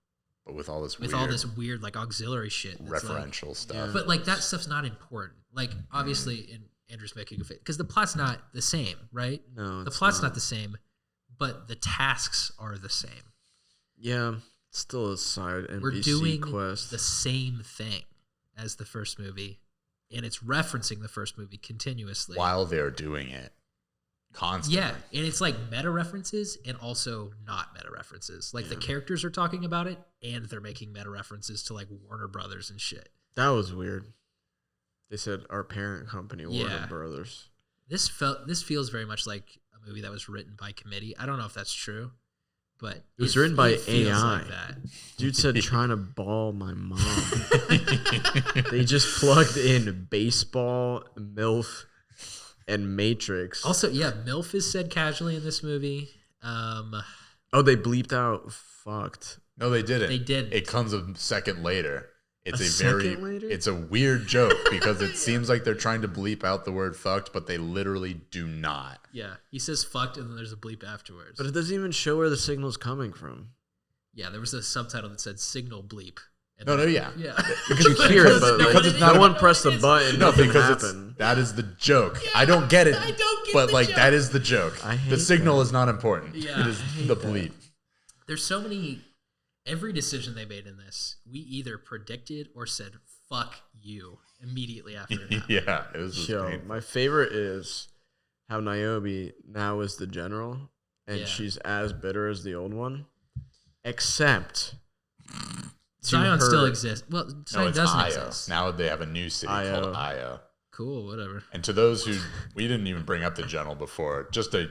But with all this weird like auxiliary shit, referential stuff. But like that stuff's not important. Like obviously, in Andrew's making a face because the plot's not the same, right? No, the plot's not the same, but the tasks are the same. Yeah, it's still a side NPC We're doing quest. the same thing as the first movie, and it's referencing the first movie continuously while they're doing it constantly. Yeah, and it's like meta references and also not meta references. Like the characters are talking about it, and they're making meta references to like Warner Brothers and shit. That was weird. They said our parent company, Warner Brothers. This feels very much like a movie that was written by committee. I don't know if that's true, but it was written by AI. Like that. Dude said trying to ball my mom. They just plugged in baseball, MILF, and Matrix. Also, MILF is said casually in this movie. Oh, they bleeped out fucked. No, they didn't. They did. It comes a second later. It's a weird joke because it seems like they're trying to bleep out the word fucked, but they literally do not. Yeah, he says fucked and then there's a bleep afterwards. But it doesn't even show where the signal's coming from. Yeah, there was a subtitle that said signal bleep. Yeah. Because you hear it, but because it's no one pressed the button. No, because that is the joke. I don't get it. But like that is the joke. The signal is not important. Yeah, it is the bleep. There's so many. Every decision they made in this, we either predicted or said "fuck you" immediately after it happened. Yeah, it was just painful. My favorite is how Niobe now is the general, and she's as bitter as the old one, except Zion still exists. Well, Zion doesn't Io. exist. Now they have a new city called Io. Cool, whatever. And to those who we didn't even bring up the general before, just a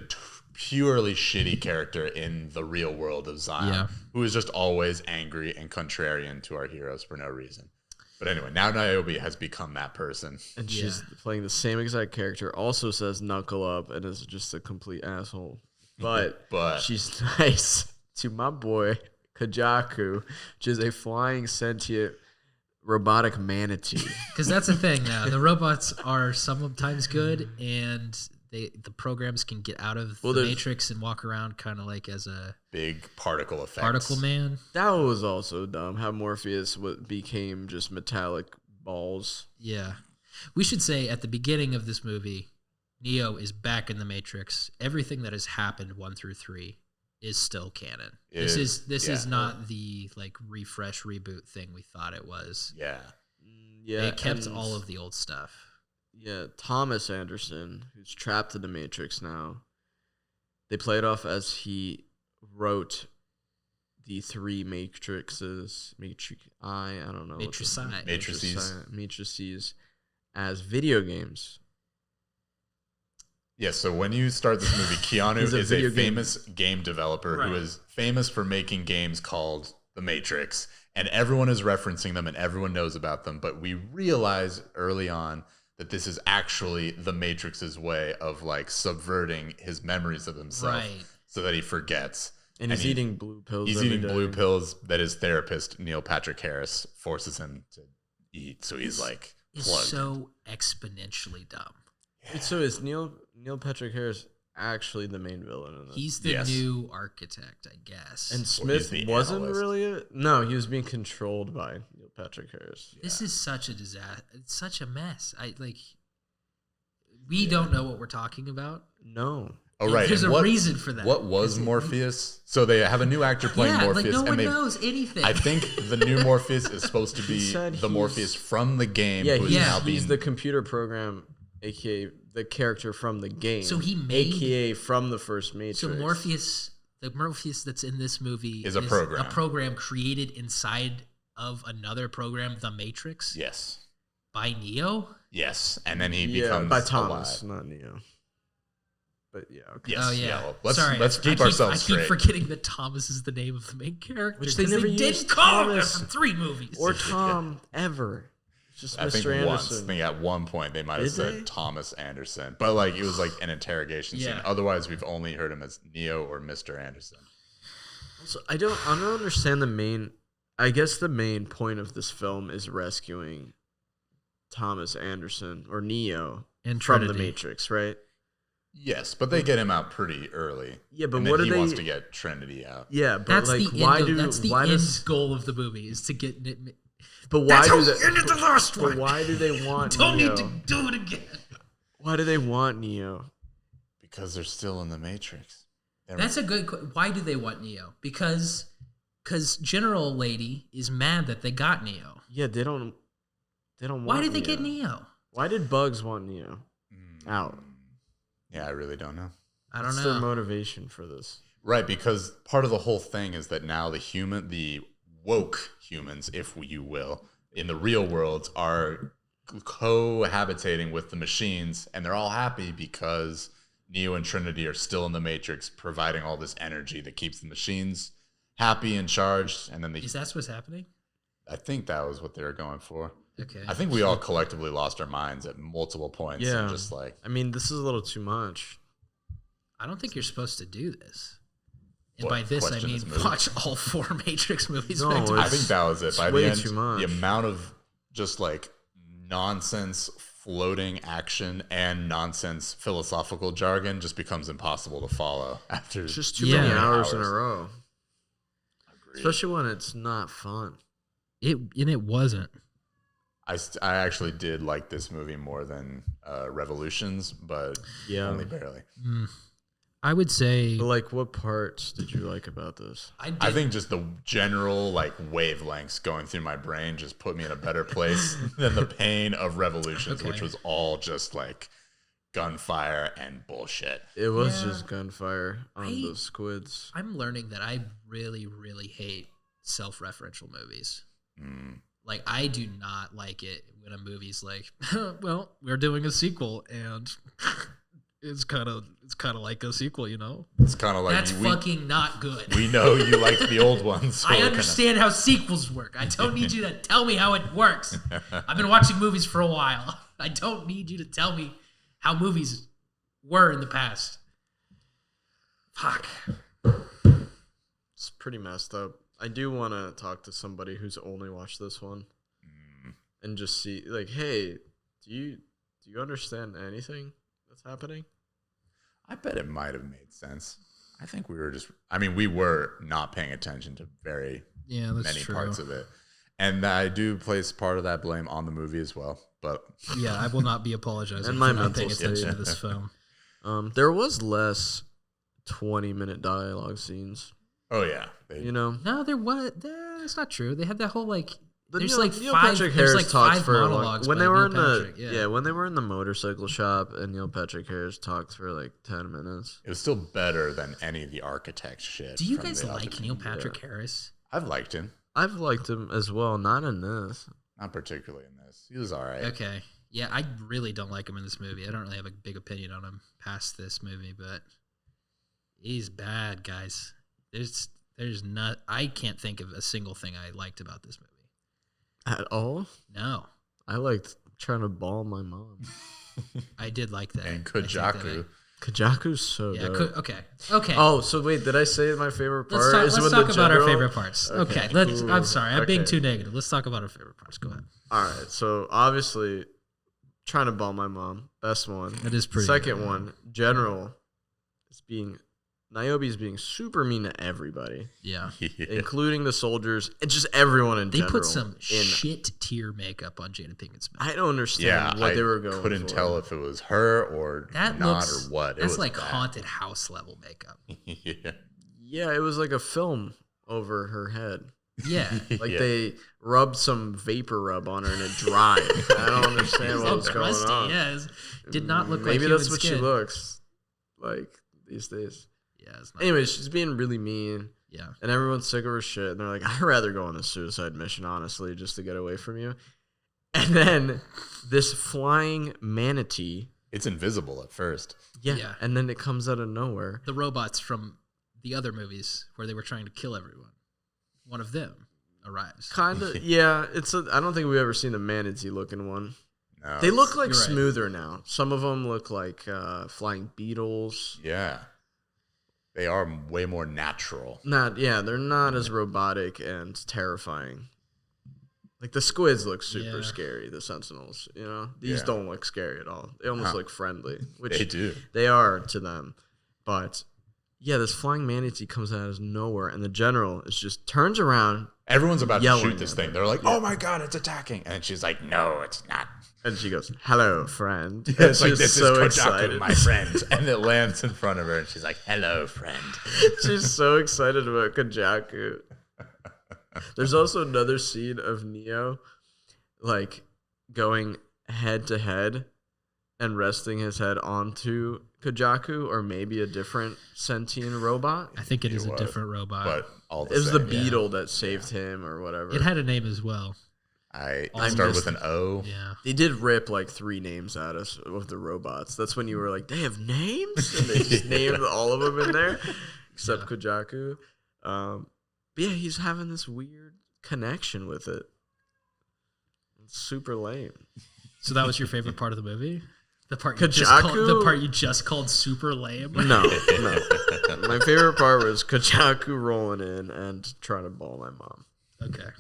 purely shitty character in the real world of Zion, who is just always angry and contrarian to our heroes for no reason. But anyway, now Niobe has become that person. And she's playing the same exact character, also says knuckle up, and is just a complete asshole. But she's nice to my boy, Kajaku, which is a flying sentient robotic manatee. Because that's the thing now. The robots are sometimes good, and the programs can get out of the Matrix and walk around kind of like as a big particle effect. Particle man. That was also dumb. How Morpheus became just metallic balls. Yeah. We should say at the beginning of this movie, Neo is back in the Matrix. Everything that has happened 1 through 3 is still canon. This is not the like refresh reboot thing we thought it was. Yeah. They kept all of the old stuff. Yeah, Thomas Anderson, who's trapped in the Matrix now, they play it off as he wrote the 3 matrices, matrices as video games. Yeah, so when you start this movie, Keanu is a famous game developer who is famous for making games called The Matrix, and everyone is referencing them and everyone knows about them, but we realize early on that this is actually the Matrix's way of like subverting his memories of himself so that he forgets. And he's eating blue pills. He's eating blue pills that his therapist, Neil Patrick Harris, forces him to eat. So he's like plugged. He's so exponentially dumb. Yeah. So is Neil Patrick Harris actually the main villain in this? He's the new architect, I guess. And Smith wasn't really No, he was being controlled by Neil Patrick Harris. This is such a disaster. It's such a mess. We don't know what we're talking about. No. Oh, right. There's a reason for that. What was Morpheus? So they have a new actor playing Morpheus. Like no one knows anything. I think the new Morpheus is supposed to be the Morpheus from the game. He's the computer program, a.k.a. the character from the game. So he made... a.k.a. from the first Matrix. So Morpheus, the Morpheus that's in this movie... is a program. A program created inside of another program, The Matrix? Yes. By Neo? Yes. And then he becomes by Thomas, not Neo. But yeah, okay. Yes. Oh, yeah. Well, let's keep ourselves straight. I keep forgetting that Thomas is the name of the main character. Which they never didn't call him for 3 movies. Or Tom ever. Just I think Mr. once. Anderson. I think at one point they might have Did they? said Thomas Anderson, but like it was like an interrogation scene. Yeah. Otherwise, we've only heard him as Neo or Mr. Anderson. So I don't understand the main. I guess the main point of this film is rescuing Thomas Anderson or Neo And from the Trinity. Matrix, right? Yes, but they get him out pretty early. Yeah, but and what then do he wants they? to get Trinity out. Yeah, but That's like, the why end. do? That's the why end does? goal of the movie is to get. But why That's do how they? we ended the last one. But why do they want Don't Neo? need to do it again. Why do they want Neo? Because they're still in the Matrix. That's a good. Why do they want Neo? Because General Lady is mad that they got Neo. Yeah, they don't. They don't. Why want did they Neo. get Neo? Why did Bugs want Neo out? Yeah, I really don't know. I don't What's know. their motivation for this? Right, because part of the whole thing is that now the woke humans, if you will, in the real world are cohabitating with the machines, and they're all happy because Neo and Trinity are still in the Matrix, providing all this energy that keeps the machines happy and charged. And then Is that what's happening? I think that was what they were going for. Okay. I think we all collectively lost our minds at multiple points. Yeah, And just like, I mean, this is a little too much. I don't think you're supposed to do this. And What, by this, I question mean this movie? watch all 4 Matrix movies. No, back to I back. think that was it. It's By way the end, too much. the amount of just like nonsense floating action and nonsense philosophical jargon just becomes impossible to follow after It's just too Yeah. many many hours in a row. Agreed. Especially when it's not fun. It wasn't. I actually did like this movie more than Revolutions, but Yeah. only barely. I would say But like, what parts did you like about this? I think just the general like wavelengths going through my brain just put me in a better place than the pain of Revolutions, Okay. which was all just like gunfire and bullshit. It was Yeah. just gunfire on the squids. I'm learning that I really, really hate self-referential movies. Like, I do not like it when a movie's like, well, we're doing a sequel and it's kind of like a sequel, you know? It's kind of like That's fucking not good. We know you like the old ones. so I we're gonna- understand how sequels work. I don't need you to tell me how it works. I've been watching movies for a while. I don't need you to tell me how movies were in the past. Fuck. It's pretty messed up. I do want to talk to somebody who's only watched this one and just see, like, hey, do you understand anything that's happening? I bet it might have made sense. I think we were not paying attention to very many true. parts of it. And I do place part of that blame on the movie as well. But Yeah, I will not be apologizing And my for not paying mental attention state. to this film. There was less 20-minute dialogue scenes. oh yeah, You know, No, there was. That's not true. They had that whole like. But There's Neil- like Neil five. Patrick There's Harris like talked 5 for a long- monologues when by they were Neil in Patrick, the when they were in the motorcycle shop, and Neil Patrick Harris talked for like 10 minutes. it was still better than any of the architect shit. Do you from guys the like other- Neil Patrick Harris? I've liked him. I've liked him as well, not in this. Not particularly in this. He was all right. Okay. Yeah, I really don't like him in this movie. I don't really have a big opinion on him past this movie, but he's bad, guys. There's not. I can't think of a single thing I liked about this movie. At all? No, I liked trying to ball my mom. I did like that. And I think that Kajaku. Kajaku's so Yeah. dope. Okay. Oh, so wait, did I say my favorite part? Let's when talk the about our general- favorite parts. Okay. Let's. cool. I'm sorry. I'm being Okay. too negative. Let's talk about our favorite parts. Go ahead. All right, so obviously, trying to ball my mom, best one. That is pretty Second good. one, General is Niobe's being super mean to everybody, Yeah. including the soldiers and just everyone in They general. put some in, shit tier makeup on Jada Pinkett Smith. I don't understand Yeah, what I they were going couldn't for. tell if it was her or That not looks or what. It That's was like bad. haunted house level makeup. Yeah. Yeah, it was like a film over her head. Yeah. Like Yeah. they rubbed some vapor rub on her and it dried. I don't understand what was going Crusty, on. yeah, did not look like Maybe human that's what she skin. looks like these days. Yeah. It's not Anyways, she's being really mean. Yeah. And everyone's sick of her shit. And they're like, I'd rather go on a suicide mission, honestly, just to get away from you. And then this flying manatee. It's invisible at first. Yeah. Yeah. And then it comes out of nowhere. The robots from the other movies where they were trying to kill everyone. One of them. arrives. Kind of, yeah. I don't think we've ever seen a manatee looking one. No, they look like you're right. smoother now. Some of them look like flying beetles. Yeah. They are way more natural. They're not as robotic and terrifying. Like the squids look super scary, the sentinels, you know? These don't look scary at all. They almost look friendly, which they do. They are to them. But yeah, this flying manatee comes out of nowhere and the general is just turns around. Everyone's about to shoot at this them. thing. They're like, "Oh my god, it's attacking." And she's like, "No, it's not." And she goes, "Hello, friend." Yeah, it's like, she's "This so is Kojaku, excited. my friend." And it lands in front of her and she's like, "Hello, friend." She's so excited about Kojaku. There's also another scene of Neo like going head to head and resting his head onto Kojaku, or maybe a different sentient robot. I think it is a different robot. But all the It was same, the beetle that saved him or whatever. It had a name as well. I started with an O. Yeah. They did rip like 3 names out of the robots. That's when you were like, they have names? And they just named all of them in there, except Kojaku. But yeah, he's having this weird connection with it. It's super lame. So that was your favorite part of the movie? The part you just called super lame? No. My favorite part was Kojaku rolling in and trying to ball my mom. Okay.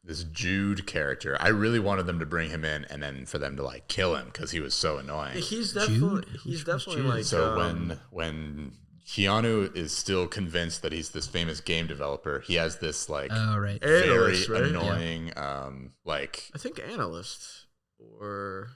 This Jude character, I really wanted them to bring him in and then for them to like kill him because he was so annoying. He's definitely like so when Keanu is still convinced that he's this famous game developer, he has this like very analyst, right? annoying like I think analyst or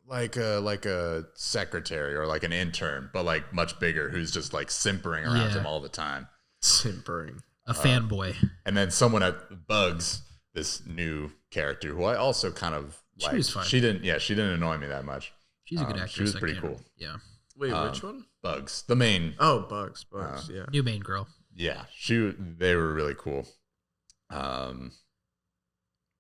like a secretary or like an intern, but like much bigger, who's just like simpering around him all the time. Simpering. A fanboy. And then someone at Bugs, this new character who I also kind of liked. She was fine. She didn't annoy me that much. She's a good actress. She was pretty cool. Yeah. Wait, which one? Bugs, the main. Oh, Bugs, yeah. New main girl. Yeah, they were really cool.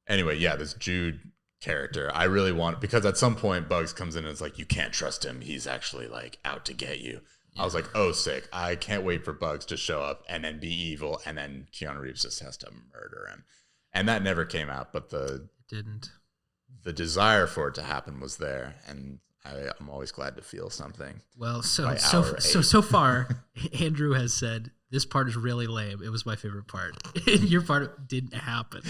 Anyway, yeah, this Jude character, I really want, because at some point Bugs comes in and it's like, you can't trust him. He's actually like out to get you. I was like, oh, sick. I can't wait for Bugs to show up and then be evil, and then Keanu Reeves just has to murder him. And that never came out, but the desire for it to happen was there, and I'm always glad to feel something. Well, so far, Andrew has said this part is really lame. It was my favorite part. Your part didn't happen.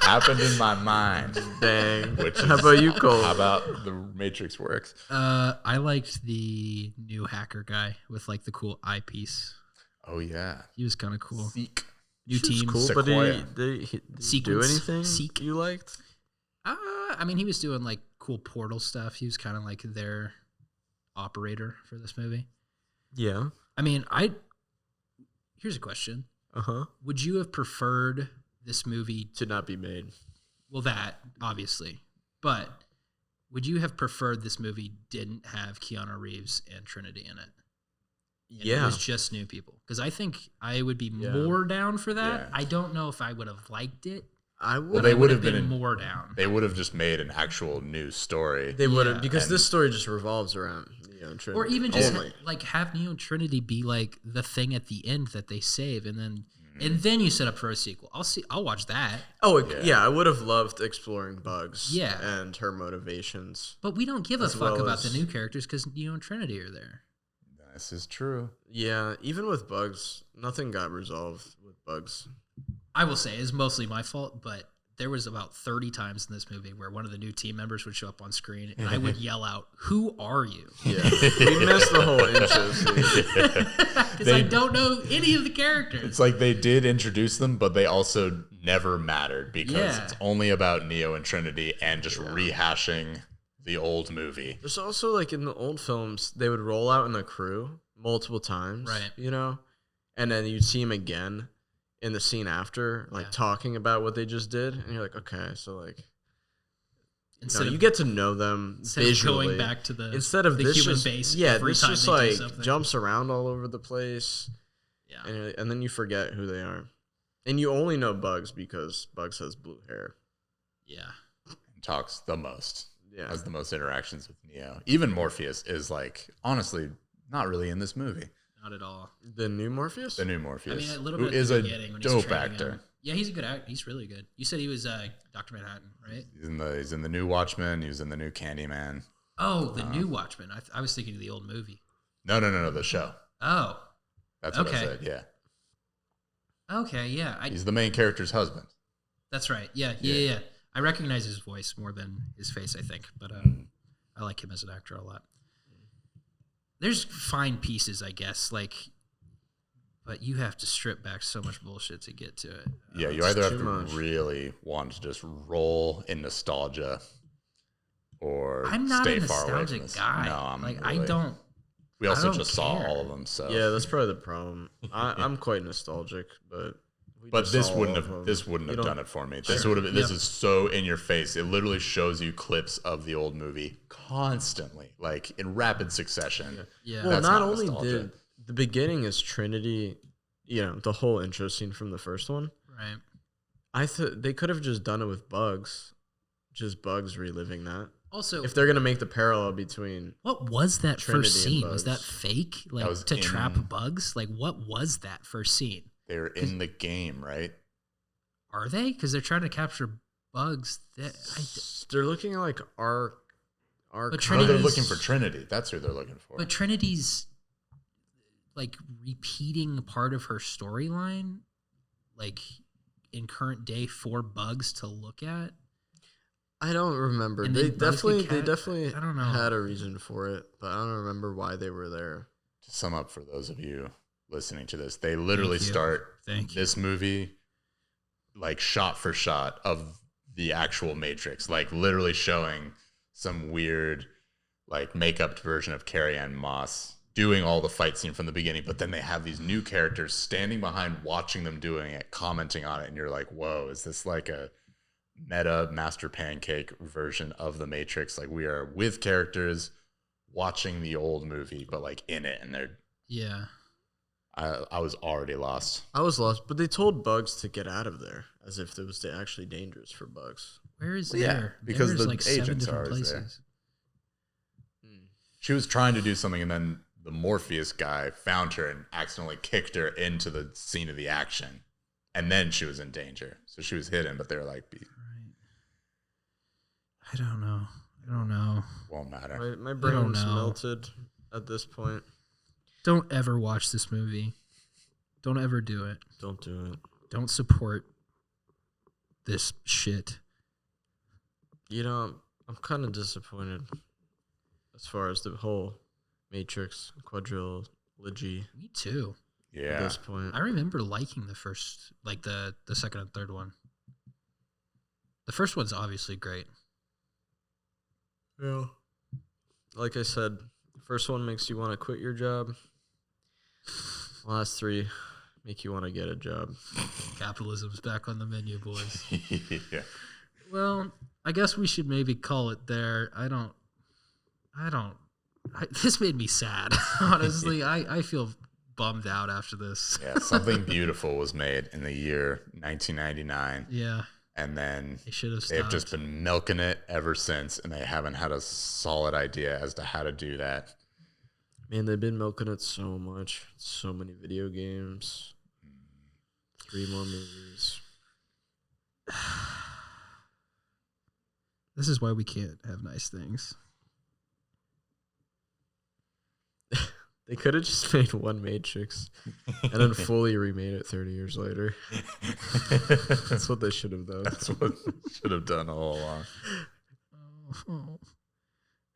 Happened in my mind. Dang. How about you, Cole? How about the Matrix works? I liked the new hacker guy with like the cool eyepiece. Oh yeah, he was kind of cool. Seek. New team. Cool, but did he do anything Seek. you liked? I mean, he was doing like cool portal stuff. He was kind of like their operator for this movie. Yeah. I mean, here's a question. Would you have preferred this movie to not be made? Well, that obviously, but would you have preferred this movie didn't have Keanu Reeves and Trinity in it? And it was just new people, because I think I would be more down for that. Yeah. I don't know if I would have liked it. I would. Well, they would have been more down. They would have just made an actual new story. They would have, because this story just revolves around Neo and Trinity. Or even just like have Neo and Trinity be like the thing at the end that they save, and then you set up for a sequel. I'll watch that. Oh yeah, I would have loved exploring Bugs. Yeah. And her motivations. But we don't give a fuck about the new characters because Neo and Trinity are there. This is true. Yeah, even with Bugs, nothing got resolved with Bugs. I will say it's mostly my fault, but there was about 30 times in this movie where one of the new team members would show up on screen and I would yell out, "Who are you?" Yeah, we missed the whole intro scene. Because I don't know any of the characters. It's like they did introduce them, but they also never mattered because it's only about Neo and Trinity and just rehashing the old movie. There's also, like, in the old films, they would roll out in the crew multiple times, right? You know, and then you'd see him again in the scene after, like talking about what they just did, and you're like, okay, so like, you get to know them visually. Going back to instead of the this human just, base, this just like jumps around all over the place, and then you forget who they are, and you only know Bugs because Bugs has blue hair, and talks the most, has the most interactions with Neo. Even Morpheus is like honestly not really in this movie. Not at all. The new Morpheus? The new Morpheus. I mean, a little who bit is at a the beginning when dope he's training actor. him. Yeah, he's a good actor. He's really good. You said he was Dr. Manhattan, right? He's in the new Watchmen. He was in the new Candyman. Oh, the new Watchmen. I was thinking of the old movie. No, the show. Oh. That's what I said, yeah. Okay, yeah. He's the main character's husband. That's right. Yeah. I recognize his voice more than his face, I think. But I like him as an actor a lot. There's fine pieces, I guess, but you have to strip back so much bullshit to get to it. Yeah, you either have to really want to just roll in nostalgia or I'm not stay a far away from nostalgic this. guy. No, I'm I really, don't. We also I don't just saw care. all of them, so Yeah, that's probably the problem. I'm quite nostalgic, but this wouldn't have done it for me. This would have. This is so in your face. It literally shows you clips of the old movie constantly, like in rapid succession. Yeah. Well, That's not not only nostalgia. did the beginning is Trinity, the whole intro scene from the first one. Right. I thought they could have just done it with Bugs, just Bugs reliving that. Also, if they're gonna make the parallel between what was that Trinity first and scene? Was that Bugs. fake? Like was to trap Bugs? Like what was that first scene? They're in the game, right? Are they? Because they're trying to capture Bugs. They're looking at like our. Oh, they're Trinity's- looking for Trinity. That's who they're looking for. But Trinity's like repeating part of her storyline, like in current day for Bugs to look at. I don't remember. And They then Bugs get definitely I don't know. had a reason for it, but I don't remember why they were there. To sum up for those of you listening to this, they literally Thank you. start Thank this movie like shot for shot of the actual Matrix, like literally showing some weird like makeup version of Carrie Ann Moss doing all the fight scene from the beginning, but then they have these new characters standing behind watching them doing it, commenting on it, and you're like, whoa, is this like a meta Master Pancake version of the Matrix? Like we are with characters watching the old movie, but like in it, and they're Yeah. I was already lost. I was lost, but they told Bugs to get out of there as if it was actually dangerous for Bugs. Where is Yeah, there? because There's the like 7 agents different are always there. places. She was trying to do something, and then the Morpheus guy found her and accidentally kicked her into the scene of the action, and then she was in danger. So she was hidden, but they were like, I don't know. won't matter. My don't brain's know. melted at this point. Don't ever watch this movie. Don't ever do it. Don't do it. Don't support this shit. I'm kind of disappointed as far as the whole Matrix quadrilogy. Me too. At Yeah. this point, I remember liking the first, like the second and third one. The first one's obviously great. yeah. Like I said, the first one makes you want to quit your job. The last 3 make you want to get a job. Capitalism's back on the menu, boys. Yeah. Well, I guess we should maybe call it there. This made me sad. Honestly, I feel bummed out after this. Yeah, something beautiful was made in the year 1999. Yeah. And then They should have they've stopped. just been milking it ever since, and they haven't had a solid idea as to how to do that. Man, they've been milking it so much. So many video games. 3 more movies. This is why we can't have nice things. They could have just made one Matrix and then fully remade it 30 years later. That's what they should have done. That's what they should have done all along.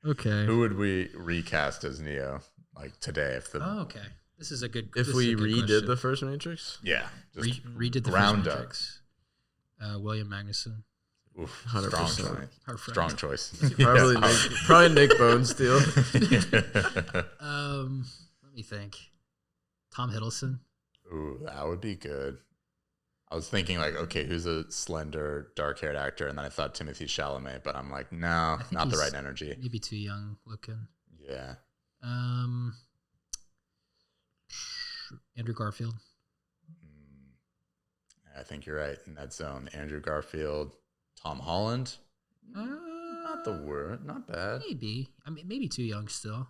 Okay. Who would we recast as Neo like today? Oh, okay. This is a good. If this we is a good redid question. the first Matrix? Yeah, just redid the ground first up. Matrix. William Magnuson. Oof, 100%. strong choice. Our friend. Strong choice. Probably, Yeah. probably Nick Bonesteel. Let me think. Tom Hiddleston. Ooh, that would be good. I was thinking like, okay, who's a slender, dark-haired actor? And then I thought Timothy Chalamet, but I'm like, no, think not the he's right energy. Maybe too young looking. Yeah. Andrew Garfield. I think you're right in that zone. Andrew Garfield, Tom Holland. Not the word, not bad. Maybe. I mean, maybe too young still.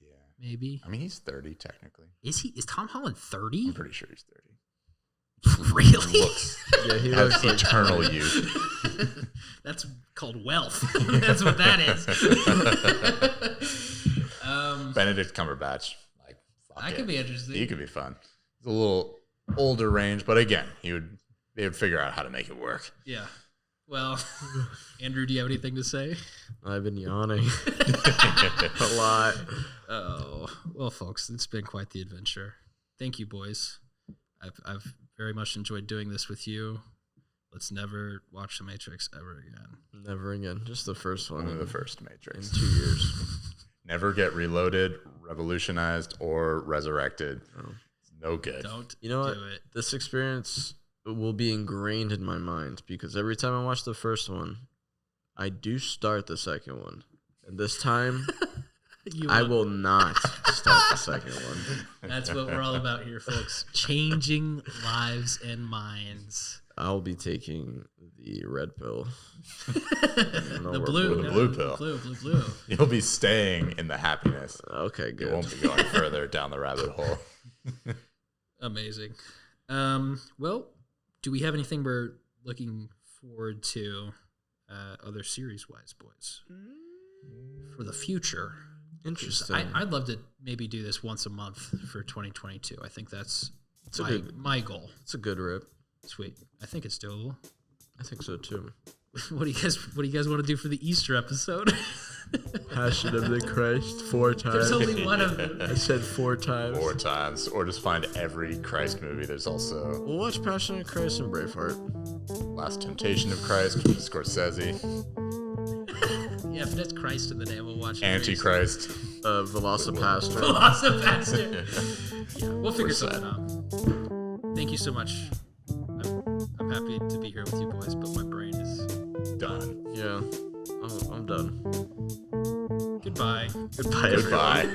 Yeah. maybe. I mean, he's 30 technically. Is he? Is Tom Holland 30? I'm pretty sure he's 30. Really? He has looks like eternal 20. youth. That's called wealth. That's what that is. Benedict Cumberbatch. Like, that could be interesting. He could be fun. He's a little older range, but again, they would figure out how to make it work. Yeah. Well, Andrew, do you have anything to say? I've been yawning a lot. Oh, well, folks, it's been quite the adventure. Thank you, boys. I've very much enjoyed doing this with you. Let's never watch The Matrix ever again. Never again. Just the first one. Only the first Matrix. In 2 years. Never get reloaded, revolutionized, or resurrected. No good. Don't You know what? do it. This experience will be ingrained in my mind because every time I watch the first one, I do start the second one. And this time, I will not start the second one. That's what we're all about here, folks. Changing lives and minds. I'll be taking the red pill. The blue pill. Blue. You'll be staying in the happiness. Okay, good. You won't be going further down the rabbit hole. Amazing. Well, do we have anything we're looking forward to other series-wise, boys, for the future? Interesting. I'd love to maybe do this once a month for 2022. I think that's my goal. It's a good rip. Sweet. I think it's doable. I think so too. What do you guys want to do for the Easter episode? Passion of the Christ 4 times. There's only one of them. I said 4 times. 4 times. Or just find every Christ movie. There's also We'll watch Passion of Christ and Braveheart. Last Temptation of Christ from Scorsese. Yeah, if that's Christ in the name, we'll watch Antichrist. Velocipaster. Velocipaster. Yeah, we'll figure something out. Thank you so much. I'm happy to be here with you boys, but my brain is done. Yeah, I'm done. Goodbye. Goodbye. Goodbye.